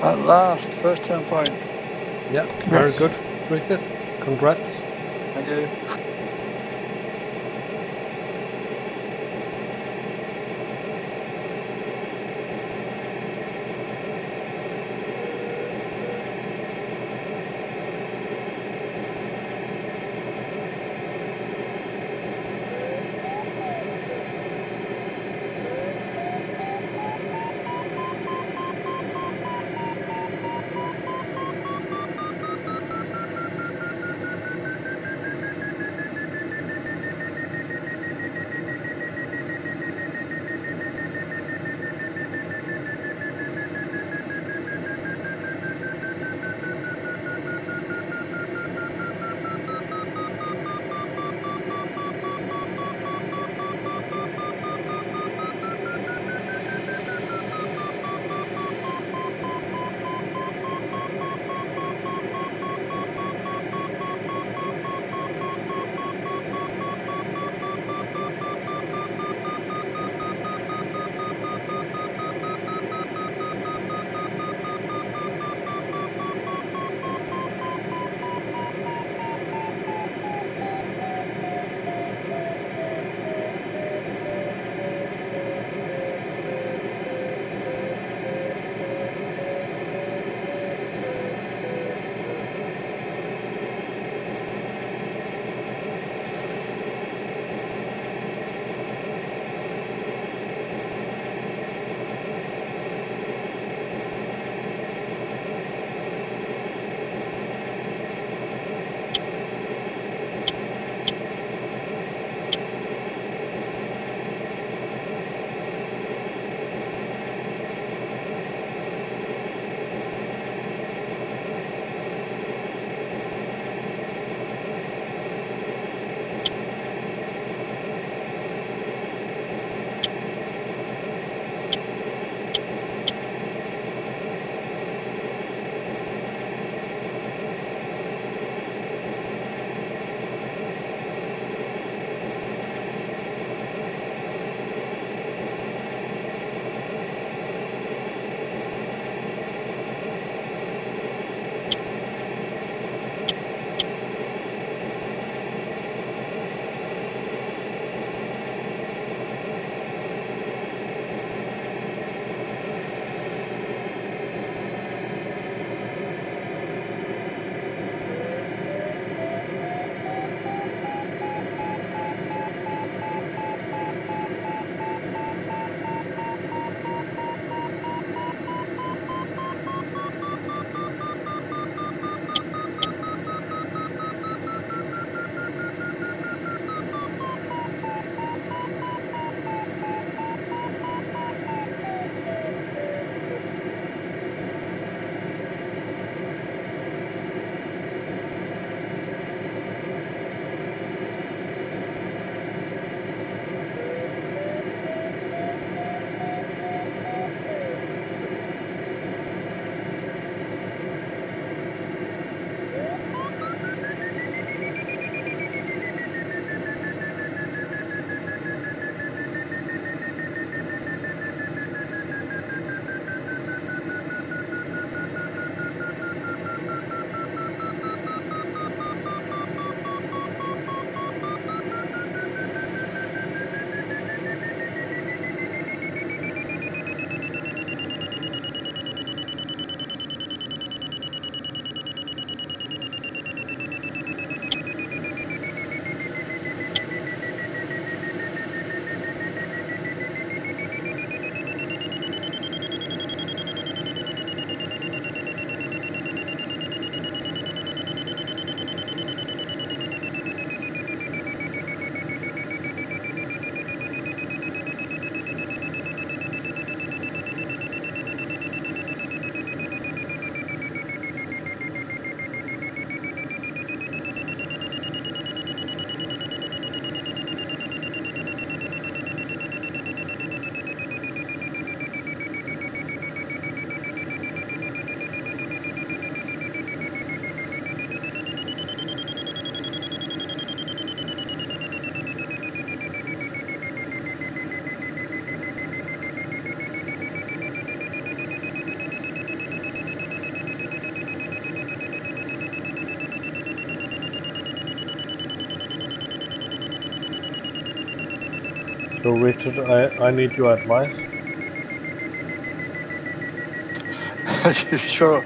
[SPEAKER 5] At last, first turn point.
[SPEAKER 2] Yeah,
[SPEAKER 9] Congrats.
[SPEAKER 2] very good, Richard. Congrats.
[SPEAKER 5] Thank you.
[SPEAKER 2] So Richard, I need your advice.
[SPEAKER 5] Are you sure?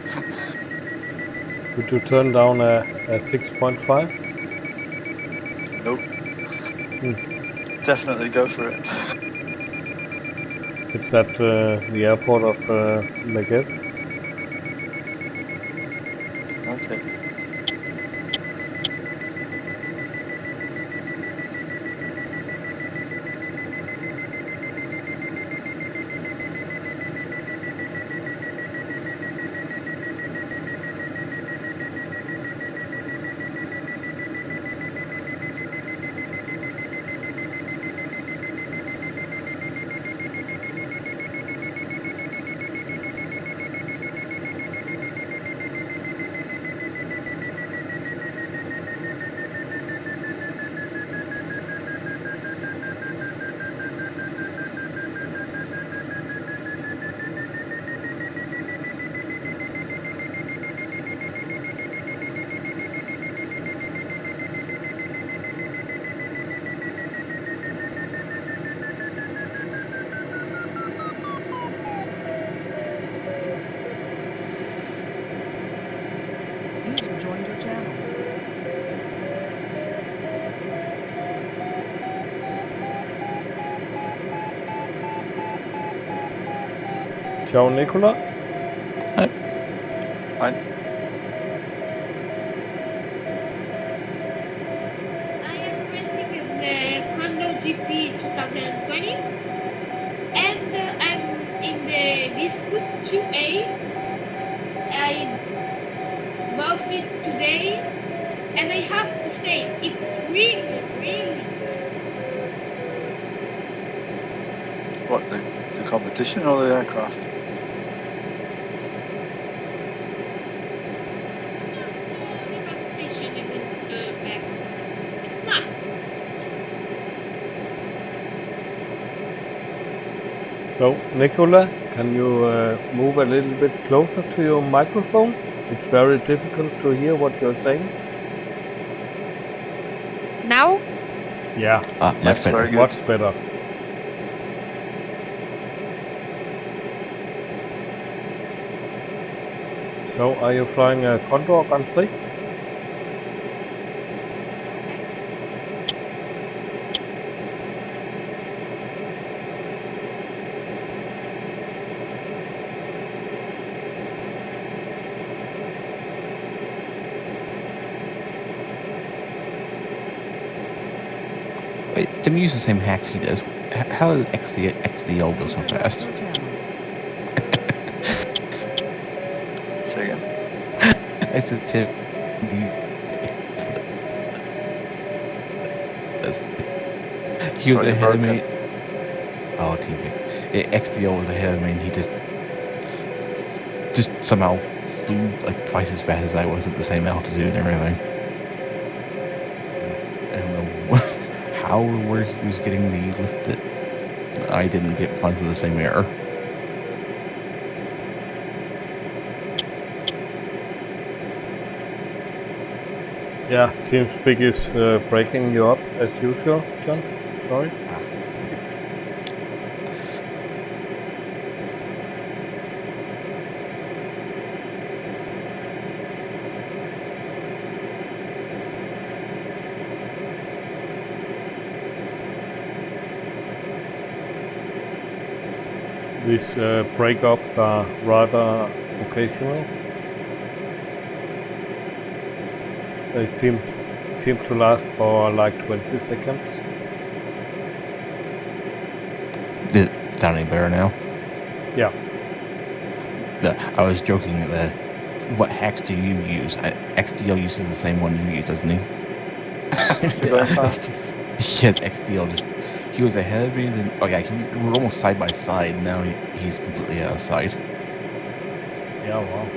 [SPEAKER 2] Would you turn down a 6.5?
[SPEAKER 5] Nope.
[SPEAKER 2] Hmm.
[SPEAKER 5] Definitely go for it.
[SPEAKER 2] It's at the airport of Megève.
[SPEAKER 5] Okay.
[SPEAKER 1] User joined your channel.
[SPEAKER 2] Ciao Nicola.
[SPEAKER 5] Fine.
[SPEAKER 11] I am racing in the Condor GP 2020 and I'm in the Discus 2A. I bought it today and I have to say it's really, really good.
[SPEAKER 5] What, the competition or the aircraft?
[SPEAKER 11] The competition isn't bad. It's nice.
[SPEAKER 2] So Nicola, can you move a little bit closer to your microphone? It's very difficult to hear what you're saying.
[SPEAKER 11] Now?
[SPEAKER 2] Yeah,
[SPEAKER 9] Much
[SPEAKER 5] Yes,
[SPEAKER 9] better.
[SPEAKER 5] very good.
[SPEAKER 2] much better. So, are you flying a Condor Grand Prix?
[SPEAKER 9] Wait, didn't use the same hacks he does. How did XDL go so
[SPEAKER 1] User left
[SPEAKER 9] fast?
[SPEAKER 1] your channel.
[SPEAKER 5] Say again.
[SPEAKER 9] It's a tip. He was
[SPEAKER 5] Sorry, you're
[SPEAKER 9] ahead of
[SPEAKER 5] broken.
[SPEAKER 9] me. Oh, TV. XDL was ahead of me, and he just somehow flew like twice as fast as I was at the same altitude and everything. I don't know how or where he was getting the lift that I didn't get flying through the same air.
[SPEAKER 2] Yeah, TeamSpeak is breaking you up as usual, John. Sorry. These breakups are rather occasional. They seem to last for like 20 seconds.
[SPEAKER 9] Is it sound any better now?
[SPEAKER 2] Yeah.
[SPEAKER 9] I was joking that. What hacks do you use? XDL uses the same one you use, doesn't he?
[SPEAKER 5] You're going fast.
[SPEAKER 9] Yes, XDL just. He was ahead of me, then. Oh, yeah, we were almost side by side. Now he's completely out of sight.
[SPEAKER 2] Yeah, wow.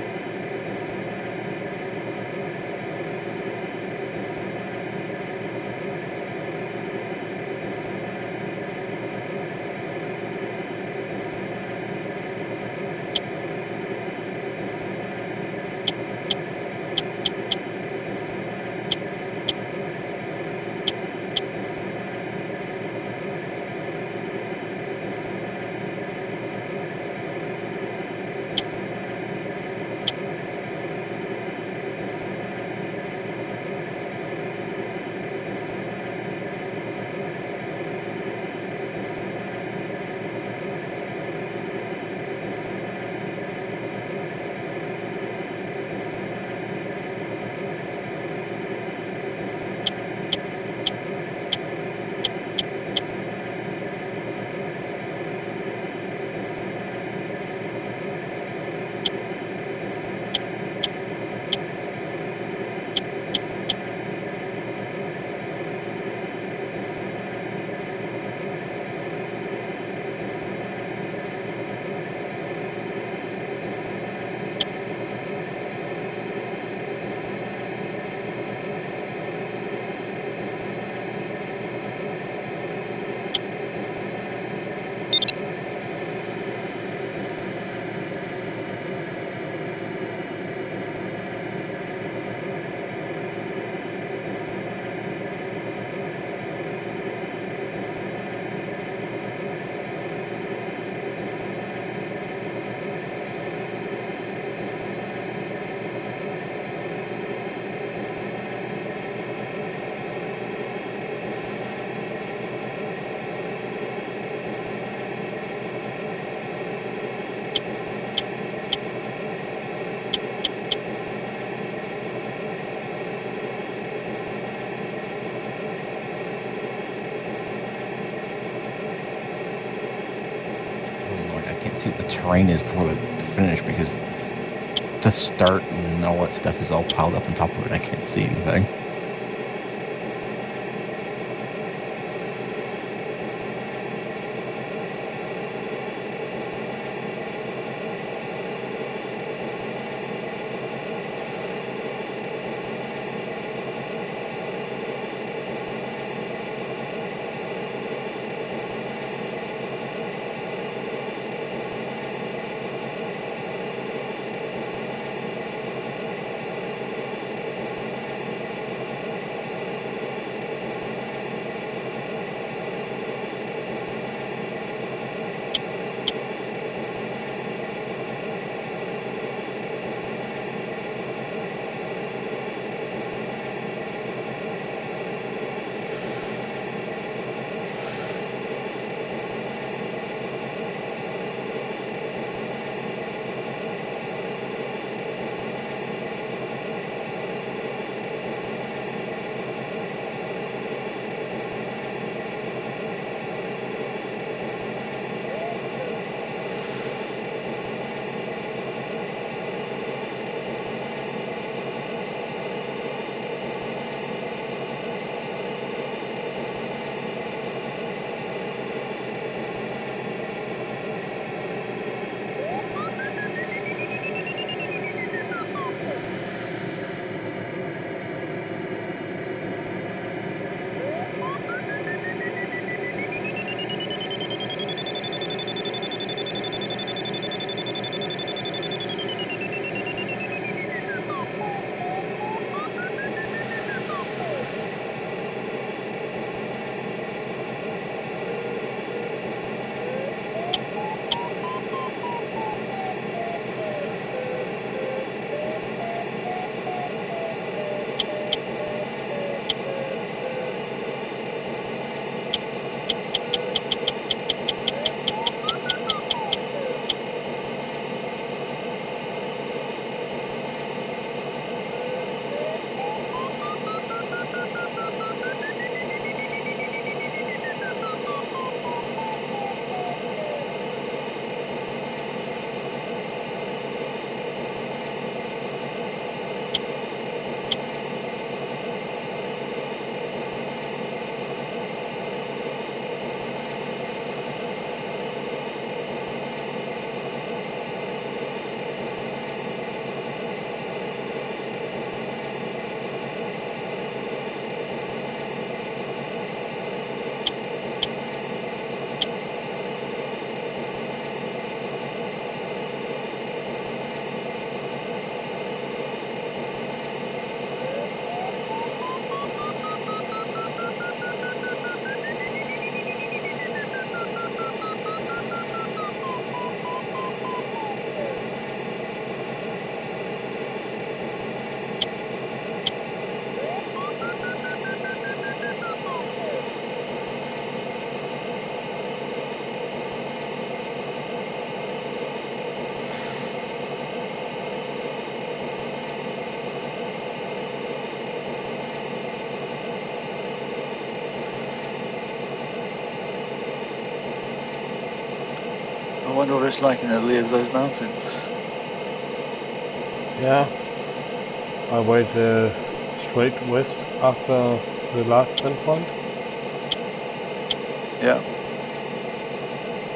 [SPEAKER 9] see what the terrain is before the finish, because the start and all that stuff is all piled up on top of it. I can't see anything.
[SPEAKER 5] I wonder what it's like in the lee of those mountains.
[SPEAKER 2] Yeah, I went straight west after the last 10 point.
[SPEAKER 5] Yeah.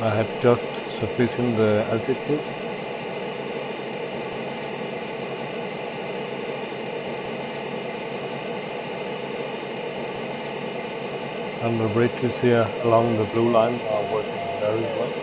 [SPEAKER 2] I had just sufficient altitude. And the bridges here along the blue line are working very well.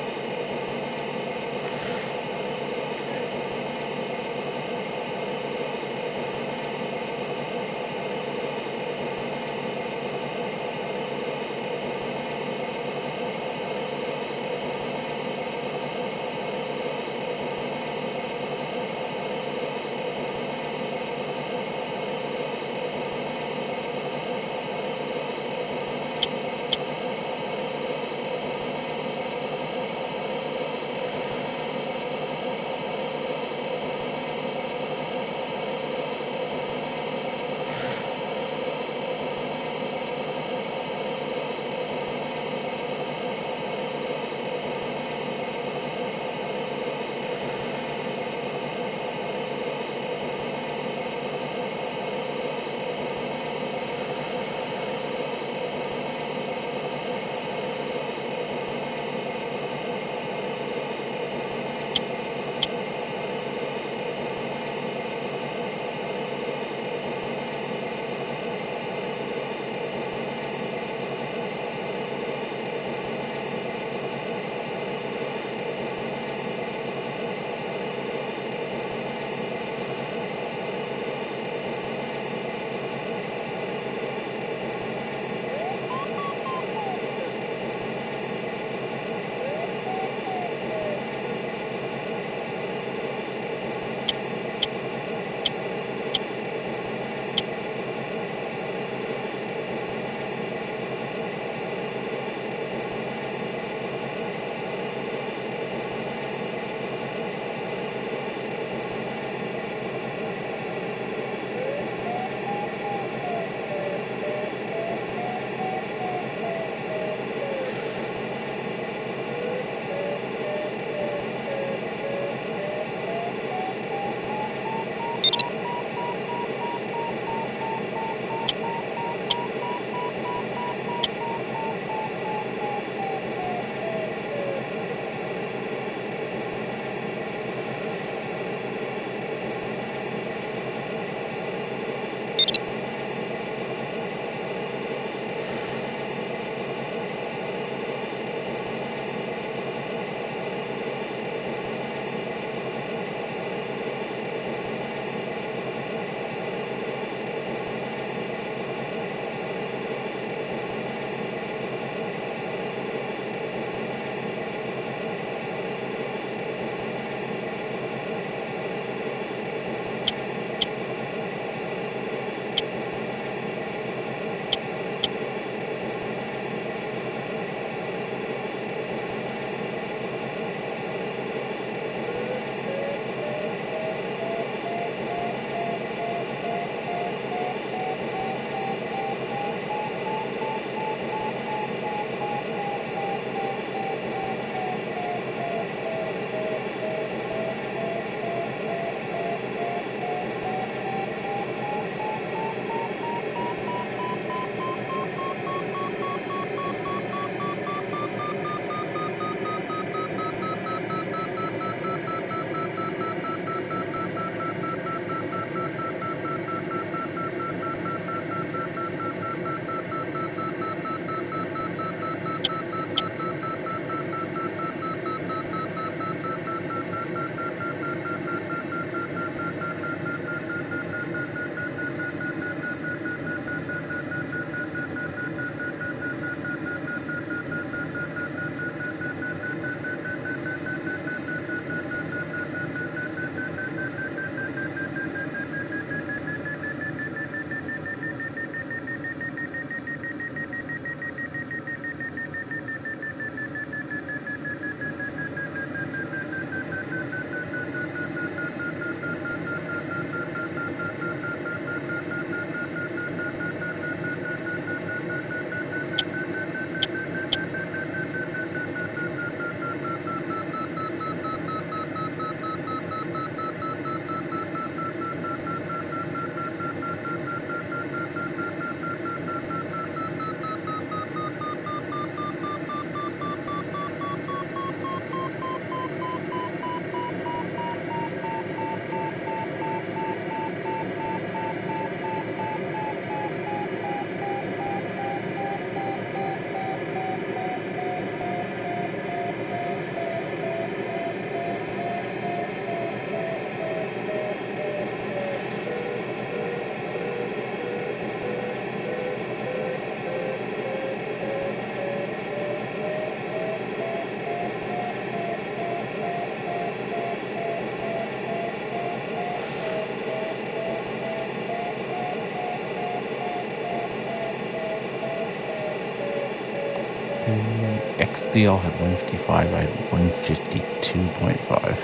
[SPEAKER 9] XDL had 155. I had 152.5.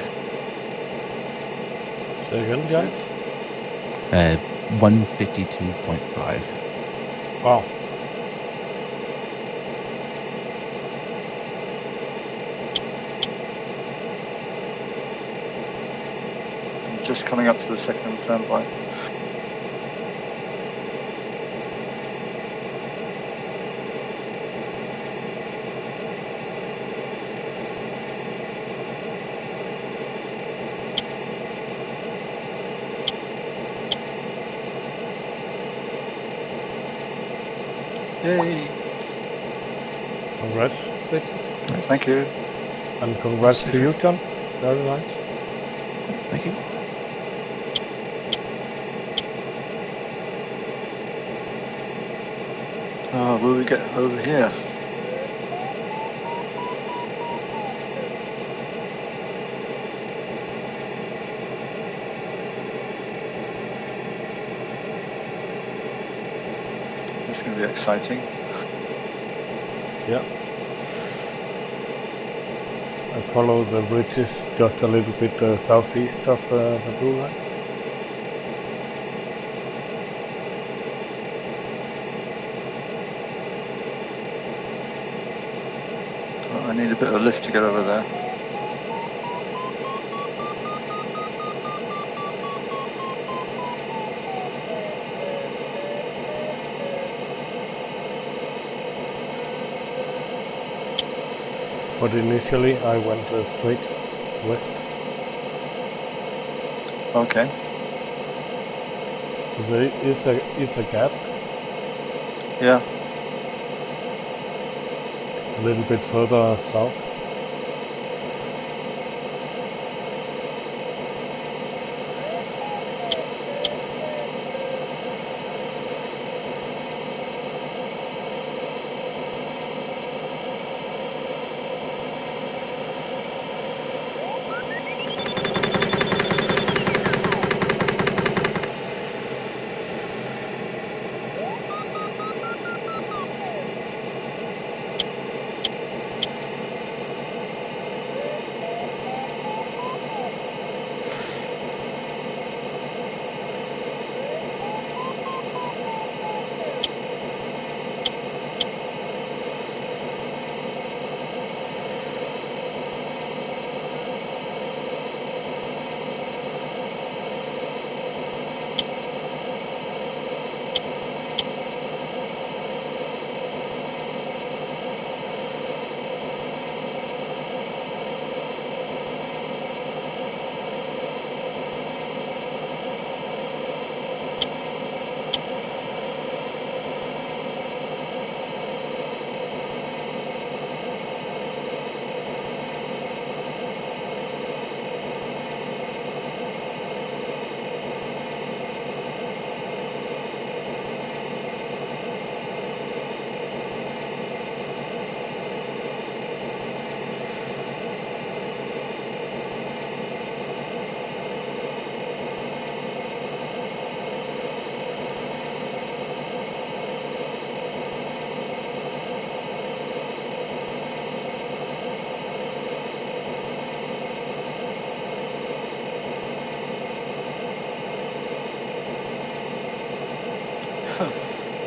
[SPEAKER 2] Say again, John?
[SPEAKER 9] 152.5.
[SPEAKER 2] Wow.
[SPEAKER 5] I'm just coming up to the second turn point. Yay!
[SPEAKER 2] Congrats, Richard.
[SPEAKER 5] Thank you.
[SPEAKER 2] And congrats to you, John. Very nice.
[SPEAKER 9] Thank you.
[SPEAKER 5] Oh, will we get over here? This is going to be exciting.
[SPEAKER 2] Yeah. I follow the bridges just a little bit southeast of the blue line.
[SPEAKER 5] Oh, I need a bit of lift to get over there.
[SPEAKER 2] But initially I went straight west.
[SPEAKER 5] Okay.
[SPEAKER 2] But there is a gap
[SPEAKER 5] Yeah.
[SPEAKER 2] a little bit further south.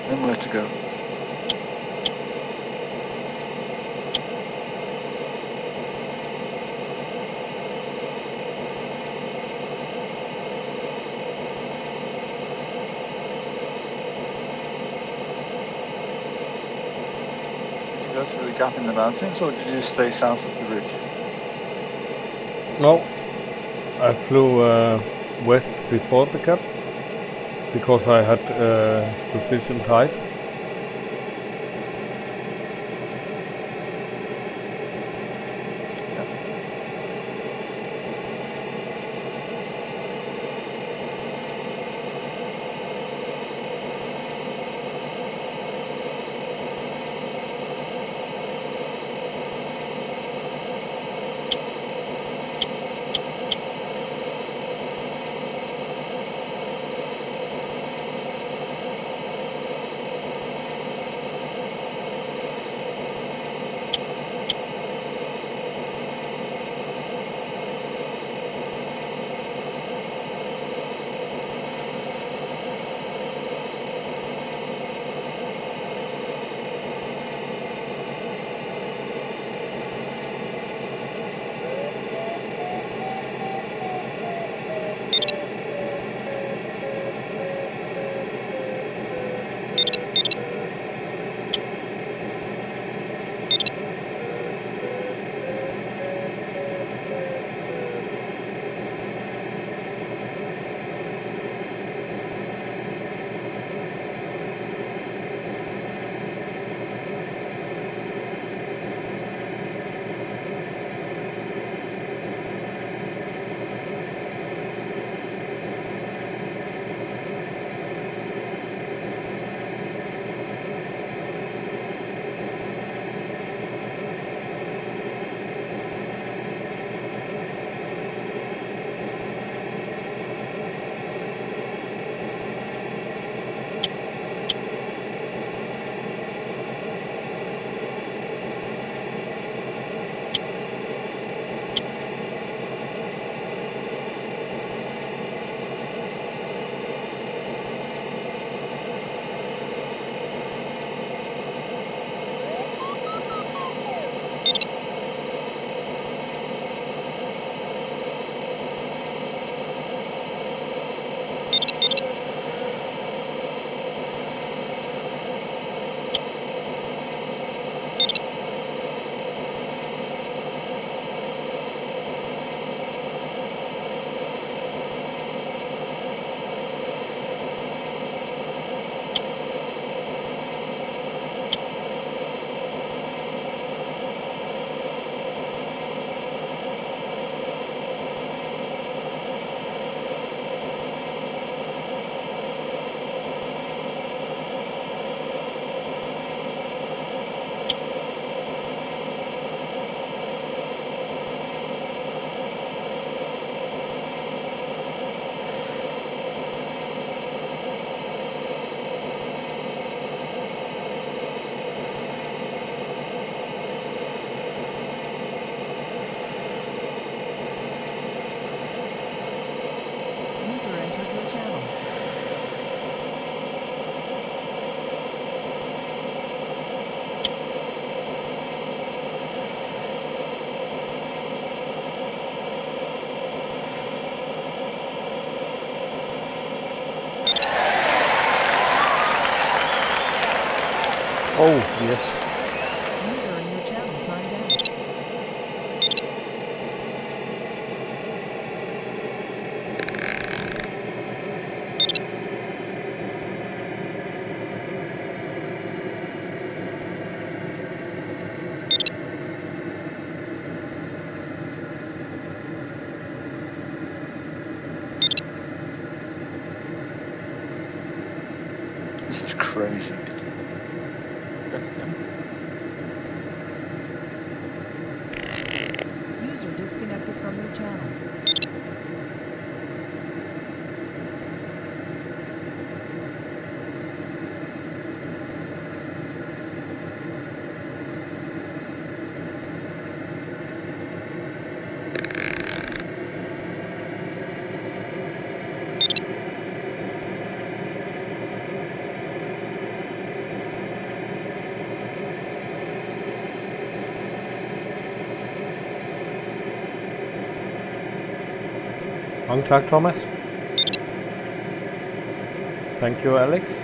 [SPEAKER 5] Then where to go? Did you go through the gap in the mountains, or did you stay south of the ridge?
[SPEAKER 2] No, I flew west before the gap because I had sufficient height. Oh, yes.
[SPEAKER 1] User in your channel timed out.
[SPEAKER 5] This is crazy.
[SPEAKER 1] User disconnected from your channel.
[SPEAKER 2] Long talk, Thomas. Thank you, Alex.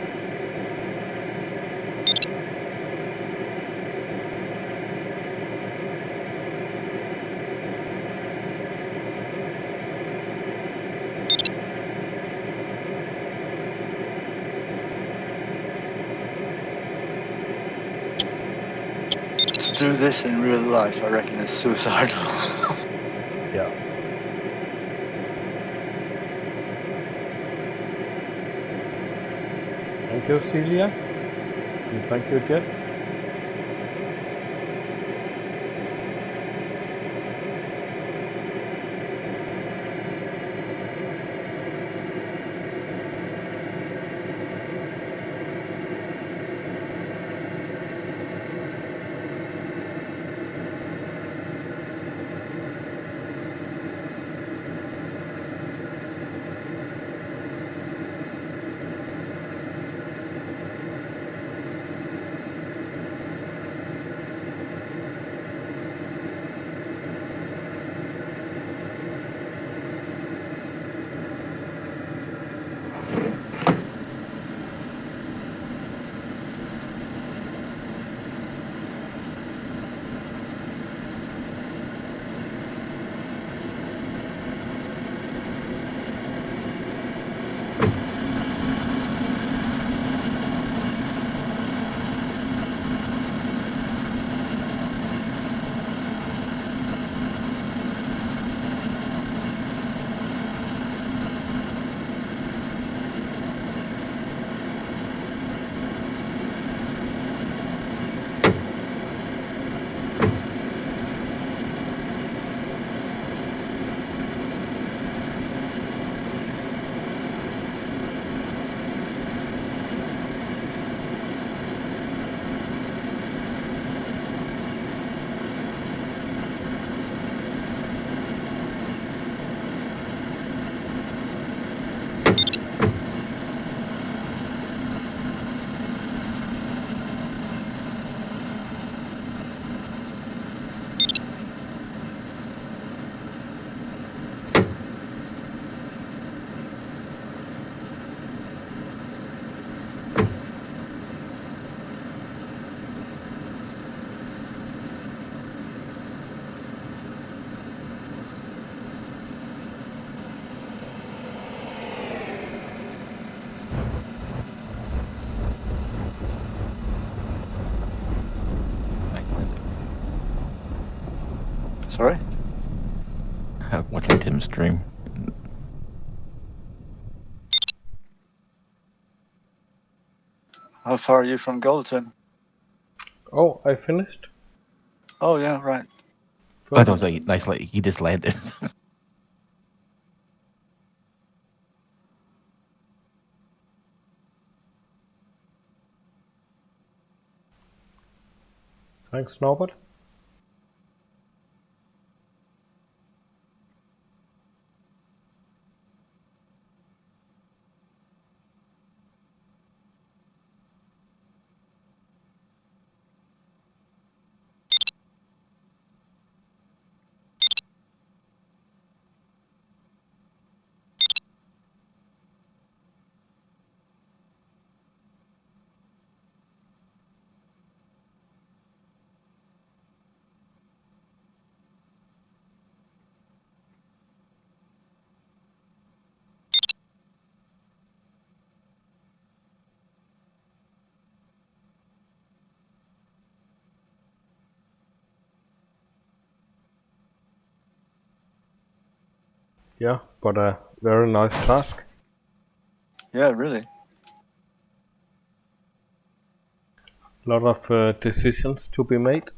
[SPEAKER 5] To do this in real life, I reckon is suicidal.
[SPEAKER 2] Yeah. Thank you, Celia. And thank you, Jeff.
[SPEAKER 9] Nice landing.
[SPEAKER 5] Sorry?
[SPEAKER 9] Watching Tim's stream.
[SPEAKER 5] How far are you from goal, Tim?
[SPEAKER 2] Oh, I finished.
[SPEAKER 5] Oh, yeah, right.
[SPEAKER 9] I thought it
[SPEAKER 2] First.
[SPEAKER 9] was a nice, like, he just landed.
[SPEAKER 2] Thanks, Norbert. Yeah, but a very nice task.
[SPEAKER 5] Yeah, really.
[SPEAKER 2] A lot of decisions to be made.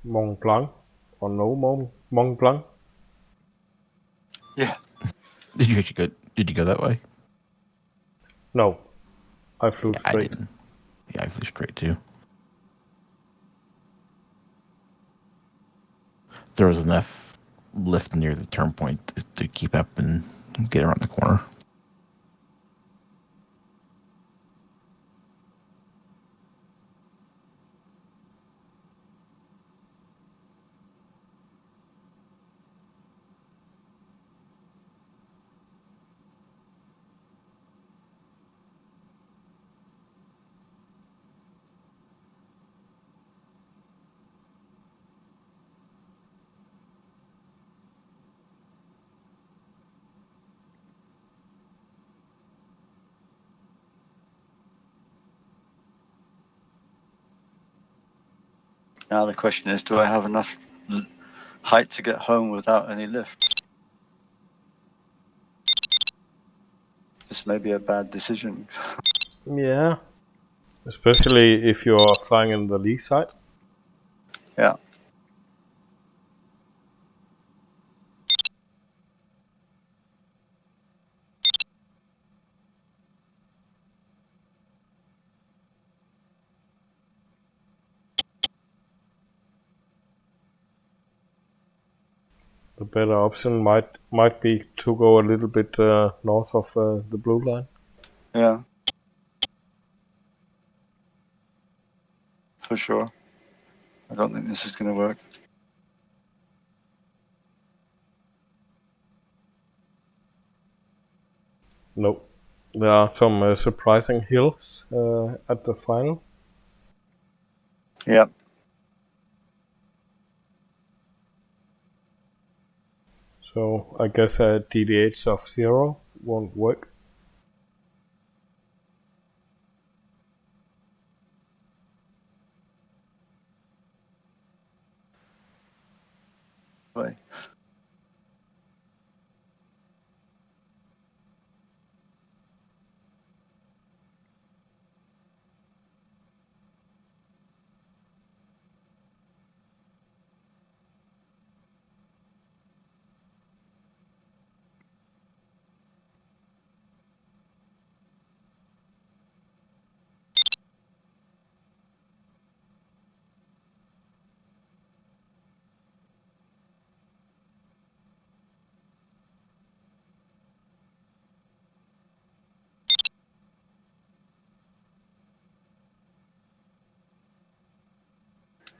[SPEAKER 2] Mont Blanc or no Mont Blanc?
[SPEAKER 5] Yeah.
[SPEAKER 9] Did you actually go? Did you go that way?
[SPEAKER 2] No, I flew
[SPEAKER 9] Yeah, I
[SPEAKER 2] straight.
[SPEAKER 9] didn't. Yeah, I flew straight too. There was enough lift near the turn point to keep up and get around the corner.
[SPEAKER 5] Now the question is, do I have enough height to get home without any lift? This may be a bad decision.
[SPEAKER 2] Yeah, especially if you are flying in the lee side.
[SPEAKER 5] Yeah.
[SPEAKER 2] The better option might be to go a little bit north of the blue line.
[SPEAKER 5] Yeah. For sure. I don't think this is going to work.
[SPEAKER 2] No, there are some surprising hills at the final.
[SPEAKER 5] Yeah.
[SPEAKER 2] So I guess a DDH of 0 won't work.
[SPEAKER 5] Way.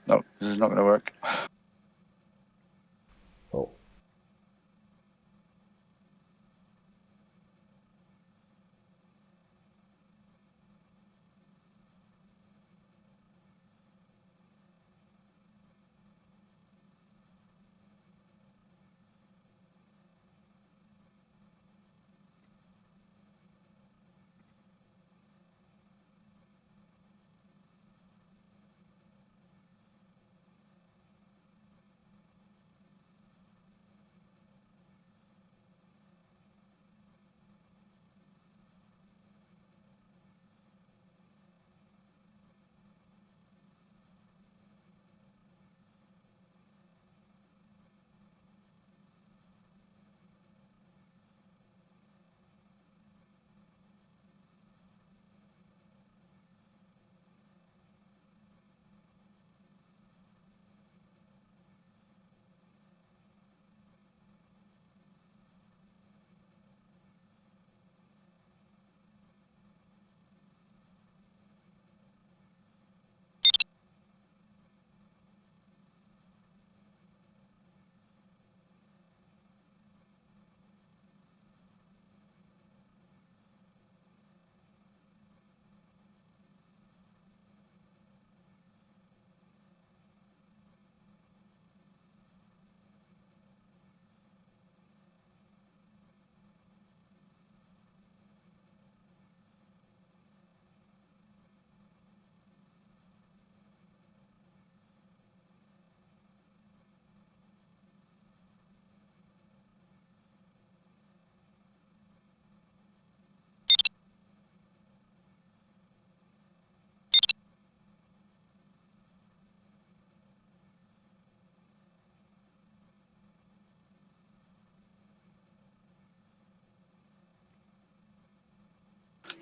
[SPEAKER 5] No, this is not going to work.
[SPEAKER 2] Oh.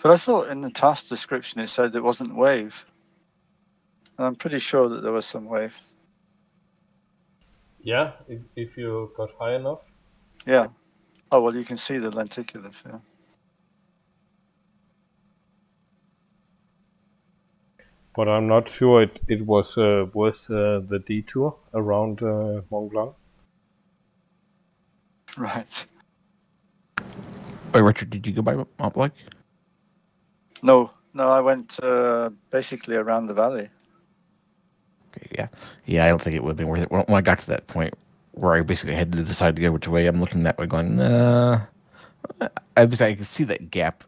[SPEAKER 5] But I thought in the task description it said it wasn't wave. And I'm pretty sure that there was some wave.
[SPEAKER 2] Yeah, if you got high enough.
[SPEAKER 5] Yeah. Oh, well, you can see the lenticulars, yeah.
[SPEAKER 2] But I'm not sure it was worth the detour around Mont Blanc.
[SPEAKER 5] Right.
[SPEAKER 9] Wait, Richard, did you go by Mont Blanc?
[SPEAKER 5] No, I went basically around the valley.
[SPEAKER 9] Okay, yeah. I don't think it would have been worth it. When I got to that point where I basically had to decide to go which way, I'm looking that way, going, nah. I could see that gap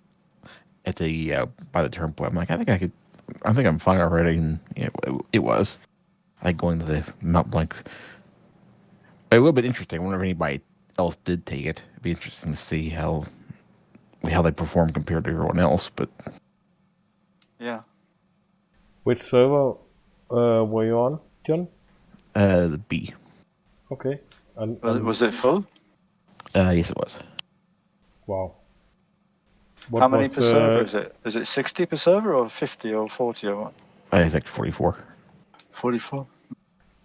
[SPEAKER 9] at the by the turn point. I'm like, I think I'm fine already, and it was. Like going to the Mont Blanc. It would have been interesting. I wonder if anybody else did take it. It'd be interesting to see how they perform compared to everyone else. But
[SPEAKER 5] Yeah.
[SPEAKER 2] Which server were you on, John?
[SPEAKER 9] The B.
[SPEAKER 2] Okay.
[SPEAKER 5] Was it full?
[SPEAKER 9] Yes, it was.
[SPEAKER 2] Wow.
[SPEAKER 5] How many per server is it? Is it 60 per server or 50 or 40 or what?
[SPEAKER 9] I think 44.
[SPEAKER 5] 44.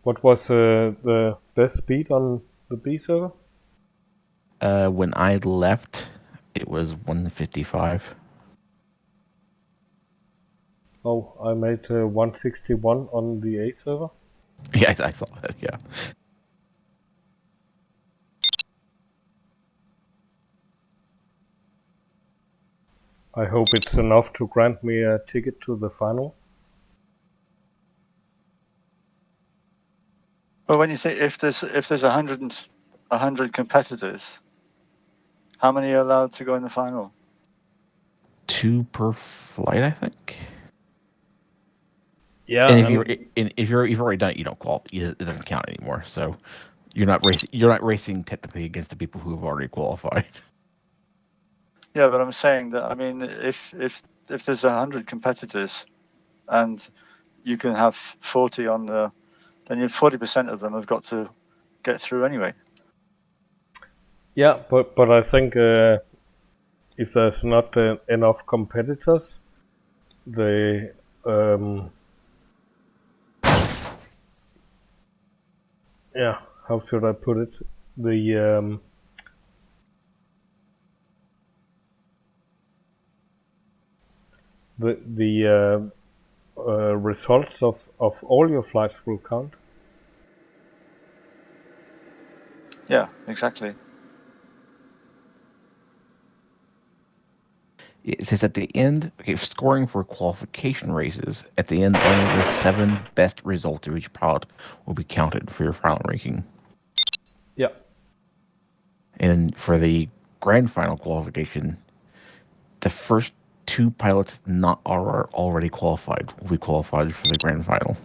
[SPEAKER 2] What was the best speed on the B server?
[SPEAKER 9] When I left, it was 155.
[SPEAKER 2] Oh, I made 161 on the A server.
[SPEAKER 9] Yeah, I saw that. Yeah.
[SPEAKER 2] I hope it's enough to grant me a ticket to the final.
[SPEAKER 5] Well, when you think if there's 100 competitors, how many are allowed to go in the final?
[SPEAKER 9] 2 per flight, I think.
[SPEAKER 2] Yeah,
[SPEAKER 9] and if you've already done it, you don't qualify. It doesn't count anymore. So you're not racing technically against the people who have already qualified.
[SPEAKER 5] Yeah, but I'm saying that, I mean, if there's 100 competitors and you can have 40 on the, then 40% of them have got to get through anyway.
[SPEAKER 2] Yeah, but I think if there's not enough competitors, they yeah, how should I put it? The results of all your flights will count.
[SPEAKER 5] Yeah, exactly.
[SPEAKER 9] It says at the end, scoring for qualification races. At the end, only the 7 best results of each pilot will be counted for your final ranking.
[SPEAKER 2] Yeah.
[SPEAKER 9] And for the grand final qualification, the first 2 pilots not already qualified will be qualified for the grand final.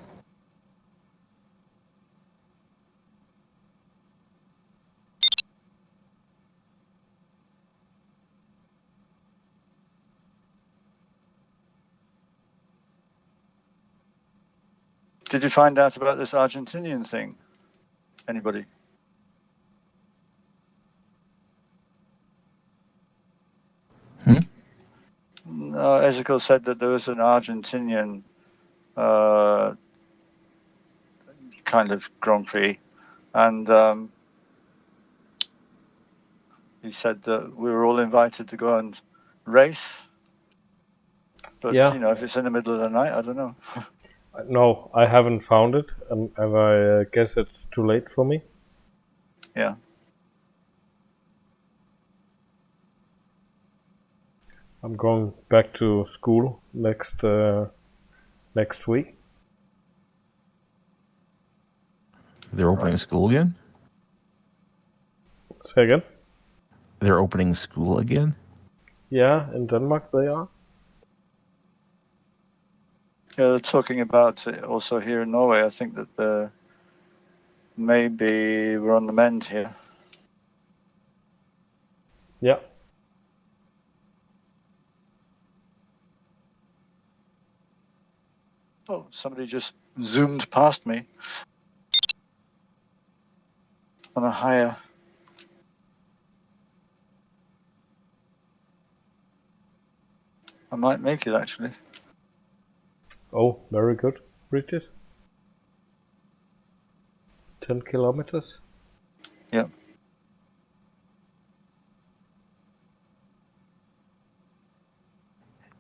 [SPEAKER 5] Did you find out about this Argentinian thing? Anybody? No, Ezekiel said that there was an Argentinian kind of Grand Prix, and he said that we were all invited to go and race. But,
[SPEAKER 2] Yeah.
[SPEAKER 5] you know, if it's in the middle of the night, I don't know.
[SPEAKER 2] No, I haven't found it, and I guess it's too late for me.
[SPEAKER 5] Yeah.
[SPEAKER 2] I'm going back to school next week.
[SPEAKER 9] They're opening school again?
[SPEAKER 2] Say again?
[SPEAKER 9] They're opening school again?
[SPEAKER 2] Yeah, in Denmark they are.
[SPEAKER 5] Yeah, they're talking about it also here in Norway. I think that maybe we're on the mend here.
[SPEAKER 2] Yeah.
[SPEAKER 5] Oh, somebody just zoomed past me on a higher. I might make it actually.
[SPEAKER 2] Oh, very good, Richard. 10 kilometers.
[SPEAKER 5] Yeah.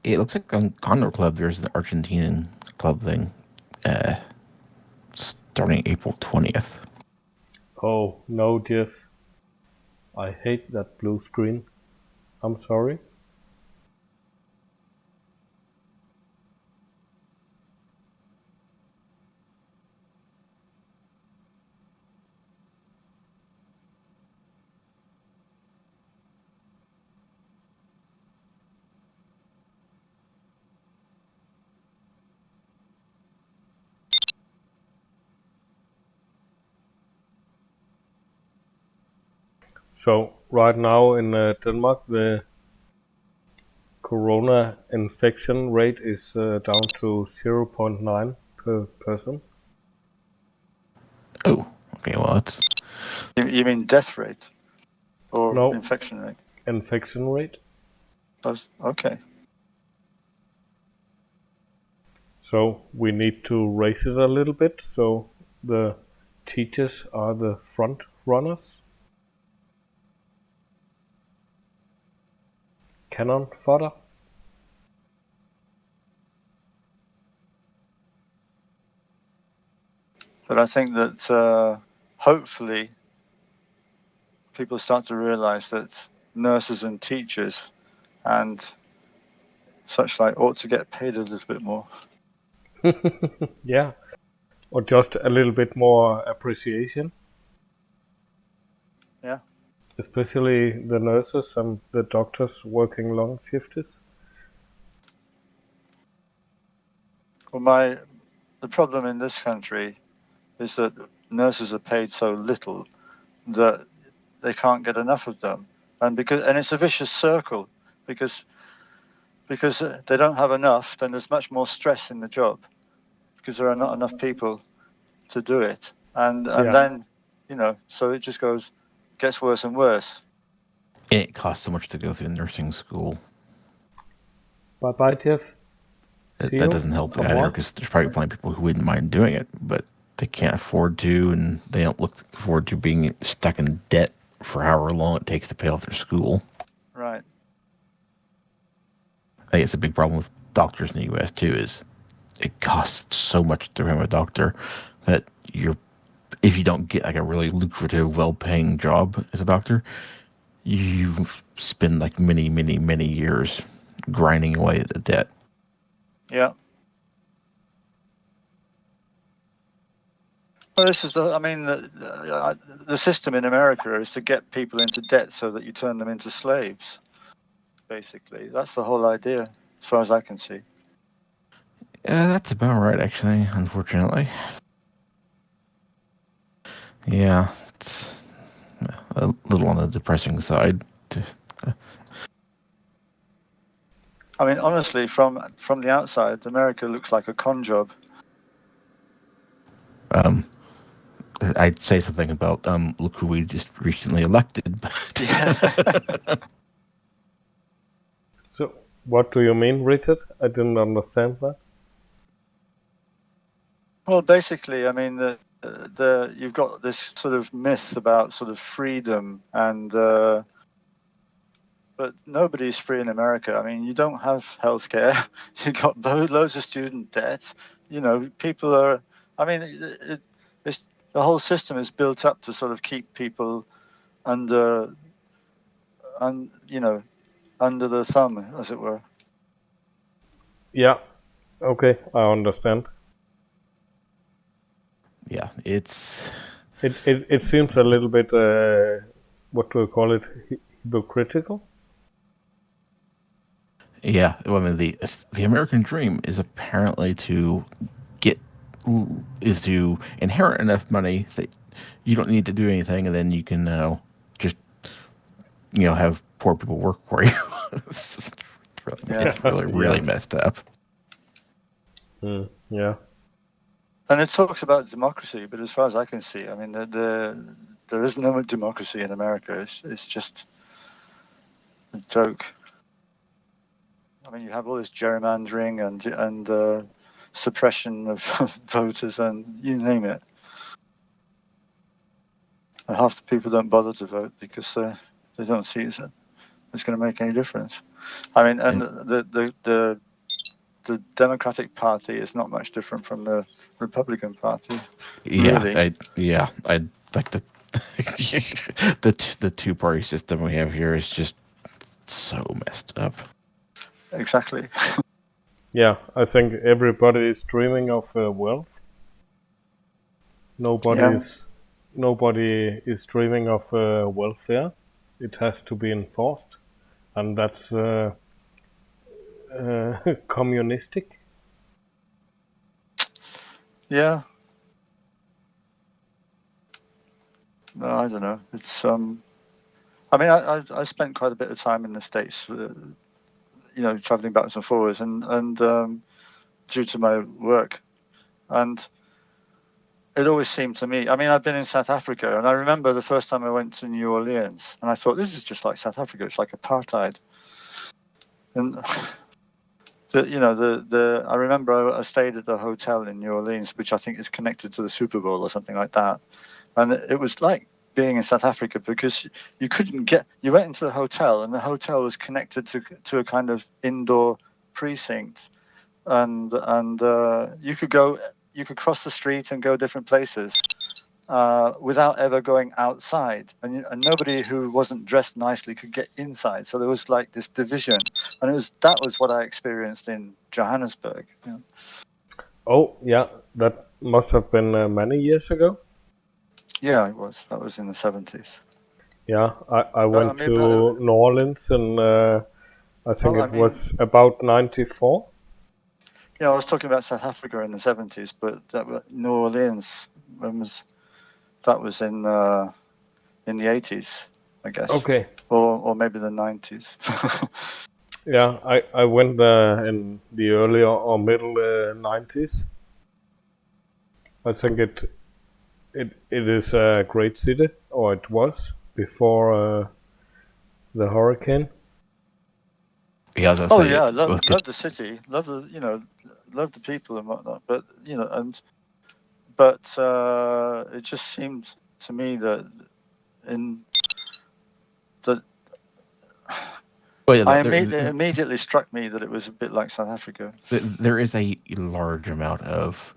[SPEAKER 9] It looks like on Condor Club there's the Argentinian club thing starting April 20th.
[SPEAKER 2] Oh, no, Jeff. I hate that blue screen. I'm sorry. So, right now in Denmark, the corona infection rate is down to 0.9 per person.
[SPEAKER 9] Oh, okay, well that's...
[SPEAKER 5] You mean death rate? Or
[SPEAKER 2] No.
[SPEAKER 5] infection rate?
[SPEAKER 2] Infection rate.
[SPEAKER 5] Okay.
[SPEAKER 2] So we need to raise it a little bit, so the teachers are the front runners. Cannon fodder.
[SPEAKER 5] But I think that hopefully people start to realize that nurses and teachers and such like ought to get paid a little bit more.
[SPEAKER 2] Yeah. Or just a little bit more appreciation.
[SPEAKER 5] Yeah.
[SPEAKER 2] Especially the nurses and the doctors working long shifts.
[SPEAKER 5] Well, the problem in this country is that nurses are paid so little that they can't get enough of them, and it's a vicious circle because they don't have enough. Then there's much more stress in the job because there are not enough people to do it, and then so it just gets worse and worse.
[SPEAKER 9] It costs so much to go through nursing school.
[SPEAKER 2] Bye, Jeff.
[SPEAKER 9] That doesn't help either, because there's probably plenty of people who wouldn't mind doing it, but they can't afford to, and they don't look forward to being stuck in debt for however long it takes to pay off their school.
[SPEAKER 5] Right.
[SPEAKER 9] I think it's a big problem with doctors in the U.S. too, is it costs so much to become a doctor that if you don't get like a really lucrative, well-paying job as a doctor, you spend like many, many, many years grinding away at the debt.
[SPEAKER 5] Yeah. Well, this is the system in America is to get people into debt so that you turn them into slaves. Basically, that's the whole idea, as far as I can see.
[SPEAKER 9] Yeah, that's about right, actually, unfortunately. Yeah, it's a little on the depressing side.
[SPEAKER 5] I mean, honestly, from the outside, America looks like a con job.
[SPEAKER 9] I'd say something about look who we just recently elected. But
[SPEAKER 5] Yeah.
[SPEAKER 2] So, what do you mean, Richard? I didn't understand that.
[SPEAKER 5] Well, basically, I mean, you've got this sort of myth about sort of freedom, and but nobody's free in America. I mean, you don't have healthcare. You got loads of student debt. People are. I mean, it's the whole system is built up to sort of keep people under the thumb, as it were.
[SPEAKER 2] Yeah. Okay, I understand.
[SPEAKER 9] Yeah,
[SPEAKER 2] It seems a little bit what do we call it? Hypocritical.
[SPEAKER 9] Yeah, well, I mean, the American dream is apparently to inherit enough money that you don't need to do anything, and then you can just have poor people work for you. It's really messed up.
[SPEAKER 2] Yeah.
[SPEAKER 5] And it talks about democracy, but as far as I can see, I mean, there is no democracy in America. It's just a joke. I mean, you have all this gerrymandering and suppression of voters and you name it. And half the people don't bother to vote because they don't see it's going to make any difference. I mean, and the Democratic Party is not much different from the Republican Party. Really.
[SPEAKER 9] I like the the two-party system we have here is just so messed up.
[SPEAKER 5] Exactly.
[SPEAKER 2] Yeah, I think everybody is dreaming of wealth. Nobody is dreaming of welfare. It has to be enforced, and that's communistic.
[SPEAKER 5] Yeah. No, I don't know. It's I mean, I spent quite a bit of time in the States, traveling backwards and forwards, and due to my work, and it always seemed to me. I mean, I've been in South Africa, and I remember the first time I went to New Orleans, and I thought this is just like South Africa. It's like apartheid, and I remember I stayed at the hotel in New Orleans, which I think is connected to the Super Bowl or something like that. And it was like being in South Africa because you went into the hotel and the hotel was connected to a kind of indoor precinct. And you could cross the street and go different places without ever going outside. And nobody who wasn't dressed nicely could get inside. So there was like this division. And that was what I experienced in Johannesburg. Yeah.
[SPEAKER 2] Oh, yeah, that must have been many years ago.
[SPEAKER 5] Yeah, it was. That was in the 70s.
[SPEAKER 2] Yeah, I went to New Orleans and I think it was about 94.
[SPEAKER 5] Yeah, I was talking about South Africa in the 70s, but New Orleans that was in the 80s, I guess.
[SPEAKER 2] Okay.
[SPEAKER 5] Or maybe the 90s.
[SPEAKER 2] Yeah, I went there in the early or middle 90s. I think it is a great city, or it was before the hurricane.
[SPEAKER 9] Yeah,
[SPEAKER 5] love the city, love the people and whatnot. But it just seemed to me that it immediately struck me that it was a bit like South Africa.
[SPEAKER 9] There is a large amount of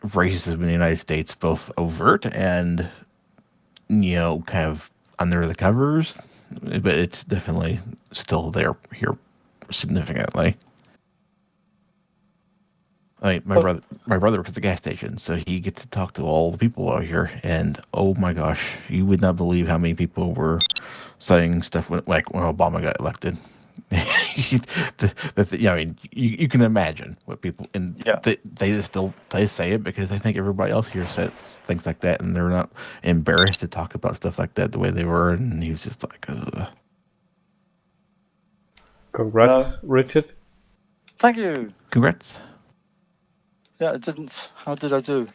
[SPEAKER 9] racism in the United States, both overt and kind of under the covers, but it's definitely still there here significantly. My brother works at the gas station, so he gets to talk to all the people out here, and oh my gosh, you would not believe how many people were saying stuff when Obama got elected. I mean, you can imagine what people they say it because they think everybody else here says things like that, and they're not embarrassed to talk about stuff like that the way they were. And he was just like, ugh.
[SPEAKER 2] Congrats, Richard.
[SPEAKER 5] Thank you.
[SPEAKER 9] Congrats.
[SPEAKER 5] Yeah, it didn't. How did I do?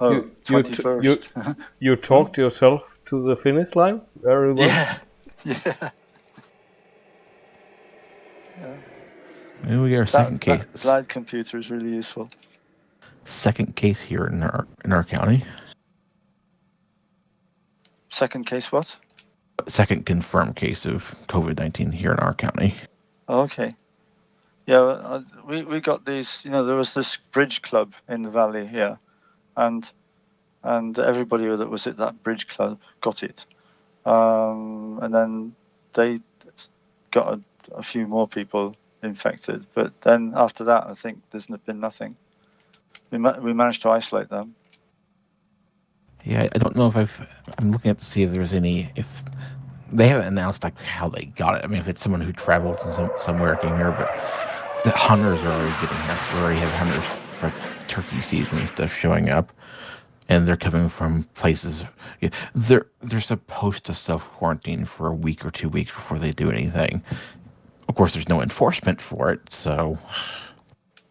[SPEAKER 5] Oh, 21st.
[SPEAKER 2] You talked yourself to the finish line very well.
[SPEAKER 5] Yeah.
[SPEAKER 9] Maybe we get our second case.
[SPEAKER 5] Glad computer is really useful.
[SPEAKER 9] Second case here in our county.
[SPEAKER 5] Second case what?
[SPEAKER 9] Second confirmed case of COVID-19 here in our county.
[SPEAKER 5] Okay. Yeah, we got these. There was this bridge club in the valley here, and everybody that was at that bridge club got it, and then they got a few more people infected. But then after that, I think there's been nothing. We managed to isolate them.
[SPEAKER 9] Yeah, I don't know if I'm looking up to see if there's if they haven't announced like how they got it. I mean, if it's someone who traveled somewhere came here, but the hunters are already getting here. We already have hunters for turkey season and stuff showing up, and they're coming from places. Yeah, they're supposed to self-quarantine for a week or 2 weeks before they do anything. Of course, there's no enforcement for it, so...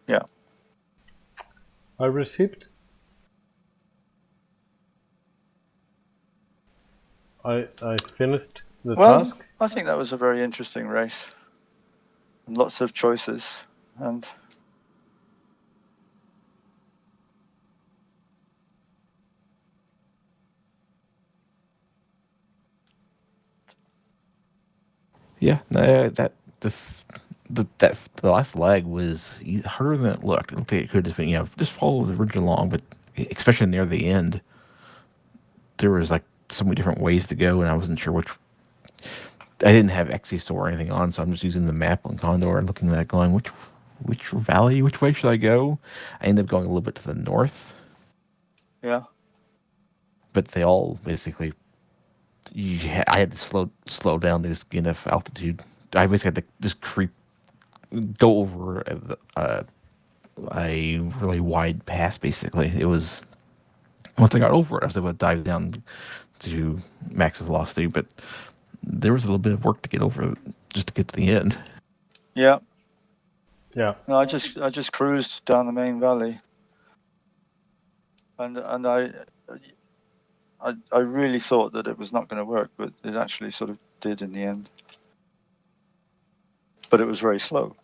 [SPEAKER 5] Yeah.
[SPEAKER 2] I received. I finished the task.
[SPEAKER 5] I think that was a very interesting race. lots of choices, and
[SPEAKER 9] Yeah, the last leg was harder than it looked. It looked like it could have been, just follow the ridge along, but especially near the end, there was like so many different ways to go, and I wasn't sure which. I didn't have XC or anything on, so I'm just using the map on Condor and looking at that, going which valley, which way should I go? I ended up going a little bit to the north.
[SPEAKER 5] yeah,
[SPEAKER 9] But they all basically, I had to slow down to just get enough altitude. I basically had to just go over a really wide pass. Basically, it was once I got over it, I was able to dive down to max velocity. But there was a little bit of work to get over just to get to the end.
[SPEAKER 5] yeah.
[SPEAKER 2] Yeah.
[SPEAKER 5] No, I just cruised down the main valley, and I really thought that it was not going to work, but it actually sort of did in the end. But it was very slow.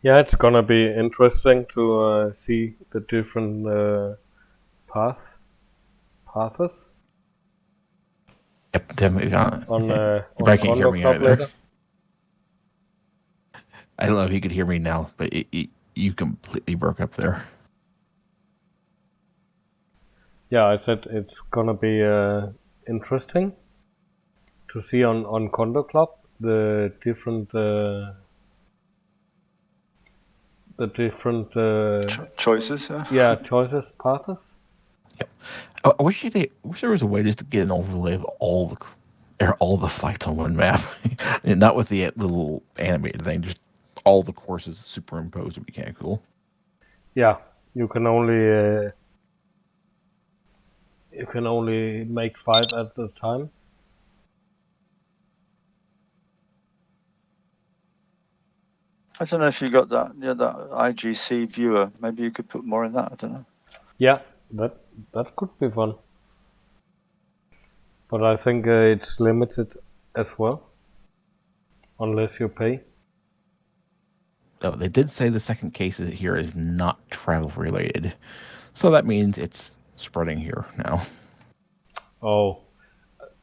[SPEAKER 2] Yeah, it's gonna be interesting to see the different paths.
[SPEAKER 9] Yep, definitely.
[SPEAKER 2] On
[SPEAKER 9] I can't hear
[SPEAKER 2] Condor
[SPEAKER 9] me
[SPEAKER 2] Club
[SPEAKER 9] either.
[SPEAKER 2] later.
[SPEAKER 9] I don't know if you could hear me now, but you completely broke up there.
[SPEAKER 2] Yeah, I said it's gonna be interesting to see on Condor Club the different
[SPEAKER 5] choices.
[SPEAKER 2] Yeah, choices paths.
[SPEAKER 9] Yep. I wish there was a way just to get an overlay of all the flights on one map, and not with the little animated thing. Just all the courses superimposed would be kind of cool.
[SPEAKER 2] Yeah, you can only make 5 at a time.
[SPEAKER 5] I don't know if you got that. Yeah, that IGC viewer. Maybe you could put more in that. I don't know.
[SPEAKER 2] Yeah, that could be fun. But I think it's limited as well, unless you pay.
[SPEAKER 9] Oh, they did say the second case here is not travel related, so that means it's spreading here now.
[SPEAKER 2] Oh,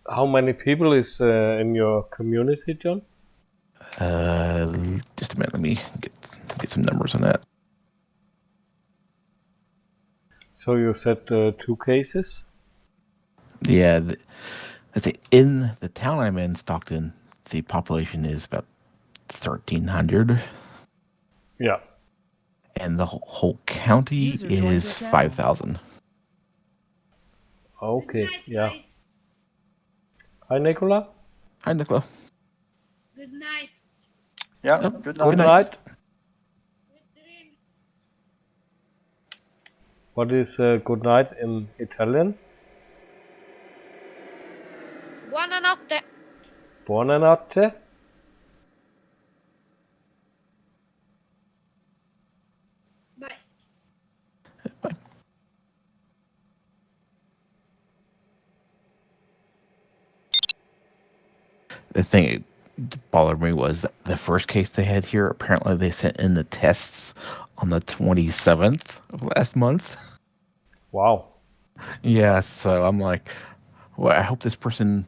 [SPEAKER 2] how many people is in your community, John?
[SPEAKER 9] Just a minute. Let me get some numbers on that.
[SPEAKER 2] So you said 2 cases?
[SPEAKER 9] Yeah, let's say in the town I'm in, Stockton, the population is about 1,300.
[SPEAKER 2] Yeah.
[SPEAKER 9] And the whole county is 5,000.
[SPEAKER 2] Okay, yeah. Hi, Nicola.
[SPEAKER 9] Hi, Nicola.
[SPEAKER 11] Good night.
[SPEAKER 5] Yeah,
[SPEAKER 9] Yep.
[SPEAKER 5] good night.
[SPEAKER 2] Good night. What is good night in Italian?
[SPEAKER 11] Buonanotte.
[SPEAKER 2] Buonanotte.
[SPEAKER 11] Bye.
[SPEAKER 9] Bye. The thing that bothered me was that the first case they had here, apparently they sent in the tests on the 27th of last month.
[SPEAKER 2] Wow.
[SPEAKER 9] Yeah, so I'm like, well, I hope this person,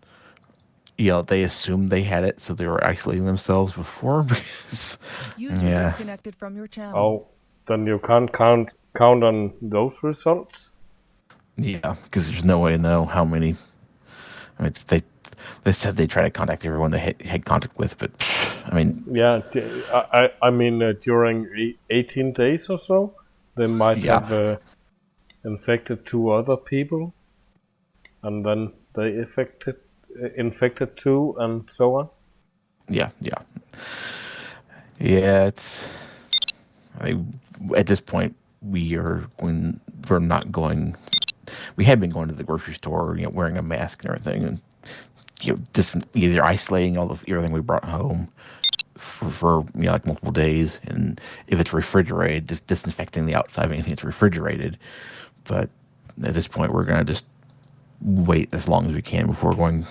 [SPEAKER 9] they assumed they had it, so they were isolating themselves before. Because,
[SPEAKER 1] User disconnected from your channel.
[SPEAKER 2] Oh, then you can't count on those results?
[SPEAKER 9] Yeah, because there's no way to know how many. I mean, they said they try to contact everyone they had contact with, but I mean,
[SPEAKER 2] yeah, I mean during 18 days or so, they might have infected 2 other people, and then they infected 2, and so on.
[SPEAKER 9] Yeah. It's at this point we're not going. We had been going to the grocery store, wearing a mask and everything, and either isolating everything we brought home for like multiple days, and if it's refrigerated, just disinfecting the outside of anything that's refrigerated. But at this point, we're gonna just wait as long as we can before going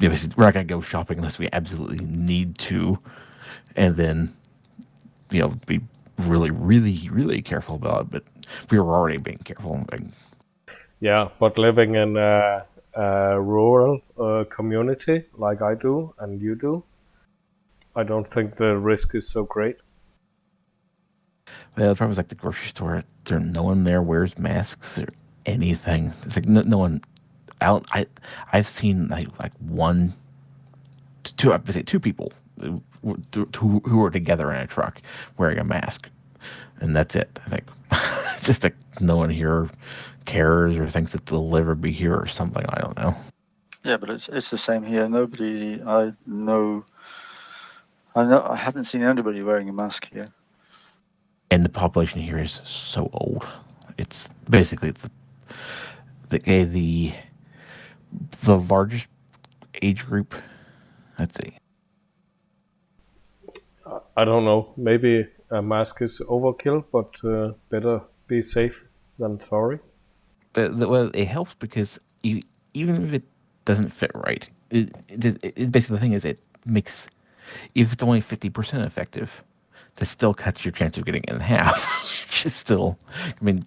[SPEAKER 9] we're not going to go shopping unless we absolutely need to, and then be really, really, really careful about it. But we were already being careful.
[SPEAKER 2] Yeah, but living in a rural community like I do and you do, I don't think the risk is so great.
[SPEAKER 9] Well, the problem is like the grocery store. No one there wears masks or anything. It's like no one. I've seen like one, two. I would say two people who were together in a truck wearing a mask, and that's it. I think it's just like no one here cares or thinks that they'll ever be here or something. I don't know.
[SPEAKER 5] Yeah, but it's the same here. Nobody I haven't seen anybody wearing a mask here.
[SPEAKER 9] And the population here is so old. It's basically the largest age group. Let's see.
[SPEAKER 2] I don't know. Maybe a mask is overkill, but better be safe than sorry.
[SPEAKER 9] Well, it helps because even if it doesn't fit right, it basically the thing is it makes, if it's only 50% effective, that still cuts your chance of getting it in half. Which is still, I mean,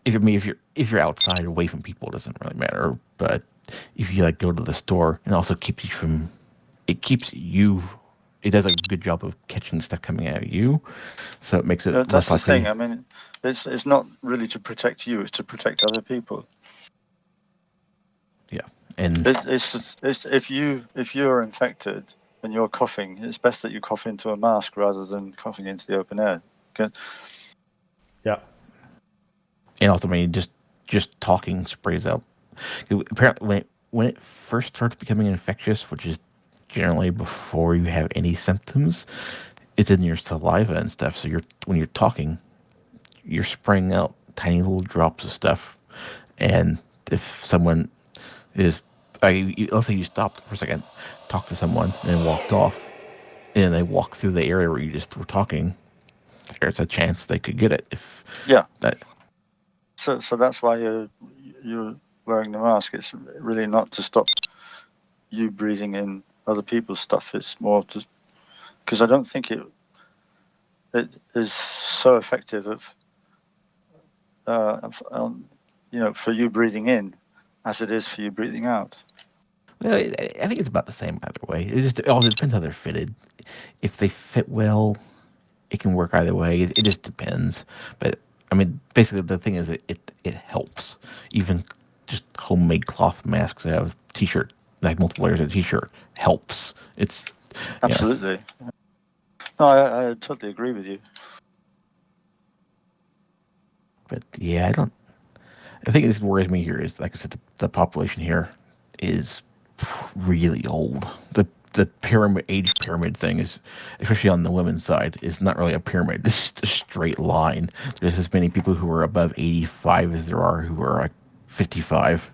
[SPEAKER 9] if you're outside away from people, it doesn't really matter. But if you like go to the store, it also keeps you. It does a good job of catching stuff coming out of you, so it makes it
[SPEAKER 5] That's
[SPEAKER 9] less
[SPEAKER 5] the
[SPEAKER 9] likely.
[SPEAKER 5] thing. I mean, it's not really to protect you; it's to protect other people.
[SPEAKER 9] Yeah, and
[SPEAKER 5] it's if you're infected and you're coughing, it's best that you cough into a mask rather than coughing into the open air. Okay?
[SPEAKER 2] Yeah.
[SPEAKER 9] And also, I mean, just talking sprays out. Apparently, when it first starts becoming infectious, which is generally before you have any symptoms, it's in your saliva and stuff. So when you're talking, you're spraying out tiny little drops of stuff. And if someone is, let's say you stopped for a second, talked to someone, and walked off, and they walk through the area where you just were talking, there's a chance they could get it.
[SPEAKER 5] So that's why you're wearing the mask. It's really not to stop you breathing in other people's stuff. It's more to, because I don't think it is so effective for you breathing in as it is for you breathing out.
[SPEAKER 9] Well, I think it's about the same either way. It all depends how they're fitted. If they fit well, it can work either way. It just depends. But I mean, basically, the thing is, it helps. Even just homemade cloth masks that have t-shirt, like multiple layers of t-shirt, helps. It's
[SPEAKER 5] absolutely. No, I totally agree with you.
[SPEAKER 9] But yeah, I think this worries me here is, like I said, the population here is really old. The age pyramid thing is, especially on the women's side, is not really a pyramid. It's just a straight line. There's as many people who are above 85 as there are who are like 55.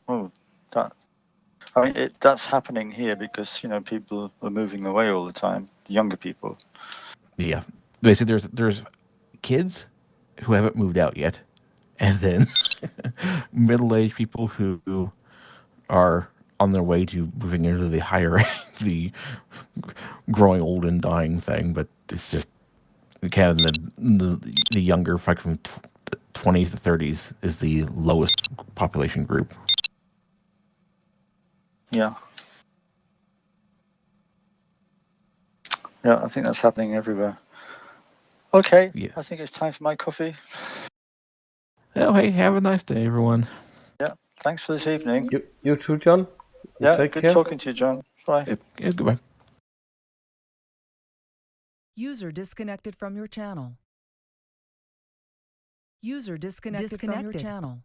[SPEAKER 5] Oh, that's happening here because people are moving away all the time. The younger people.
[SPEAKER 9] Yeah, basically, there's kids who haven't moved out yet, and then middle-aged people who are on their way to moving into the higher, the growing old and dying thing. But it's just kind of the younger, like from 20s to 30s, is the lowest population group.
[SPEAKER 5] Yeah. Yeah, I think that's happening everywhere. Okay, yeah. I think it's time for my coffee.
[SPEAKER 9] Oh, hey, have a nice day, everyone.
[SPEAKER 5] Yeah, thanks for this evening.
[SPEAKER 2] You too, John.
[SPEAKER 5] Yeah,
[SPEAKER 2] take
[SPEAKER 5] good
[SPEAKER 2] care.
[SPEAKER 5] talking to you, John. Bye.
[SPEAKER 9] Yeah, goodbye.
[SPEAKER 1] User disconnected from your channel. User disconnected from your channel.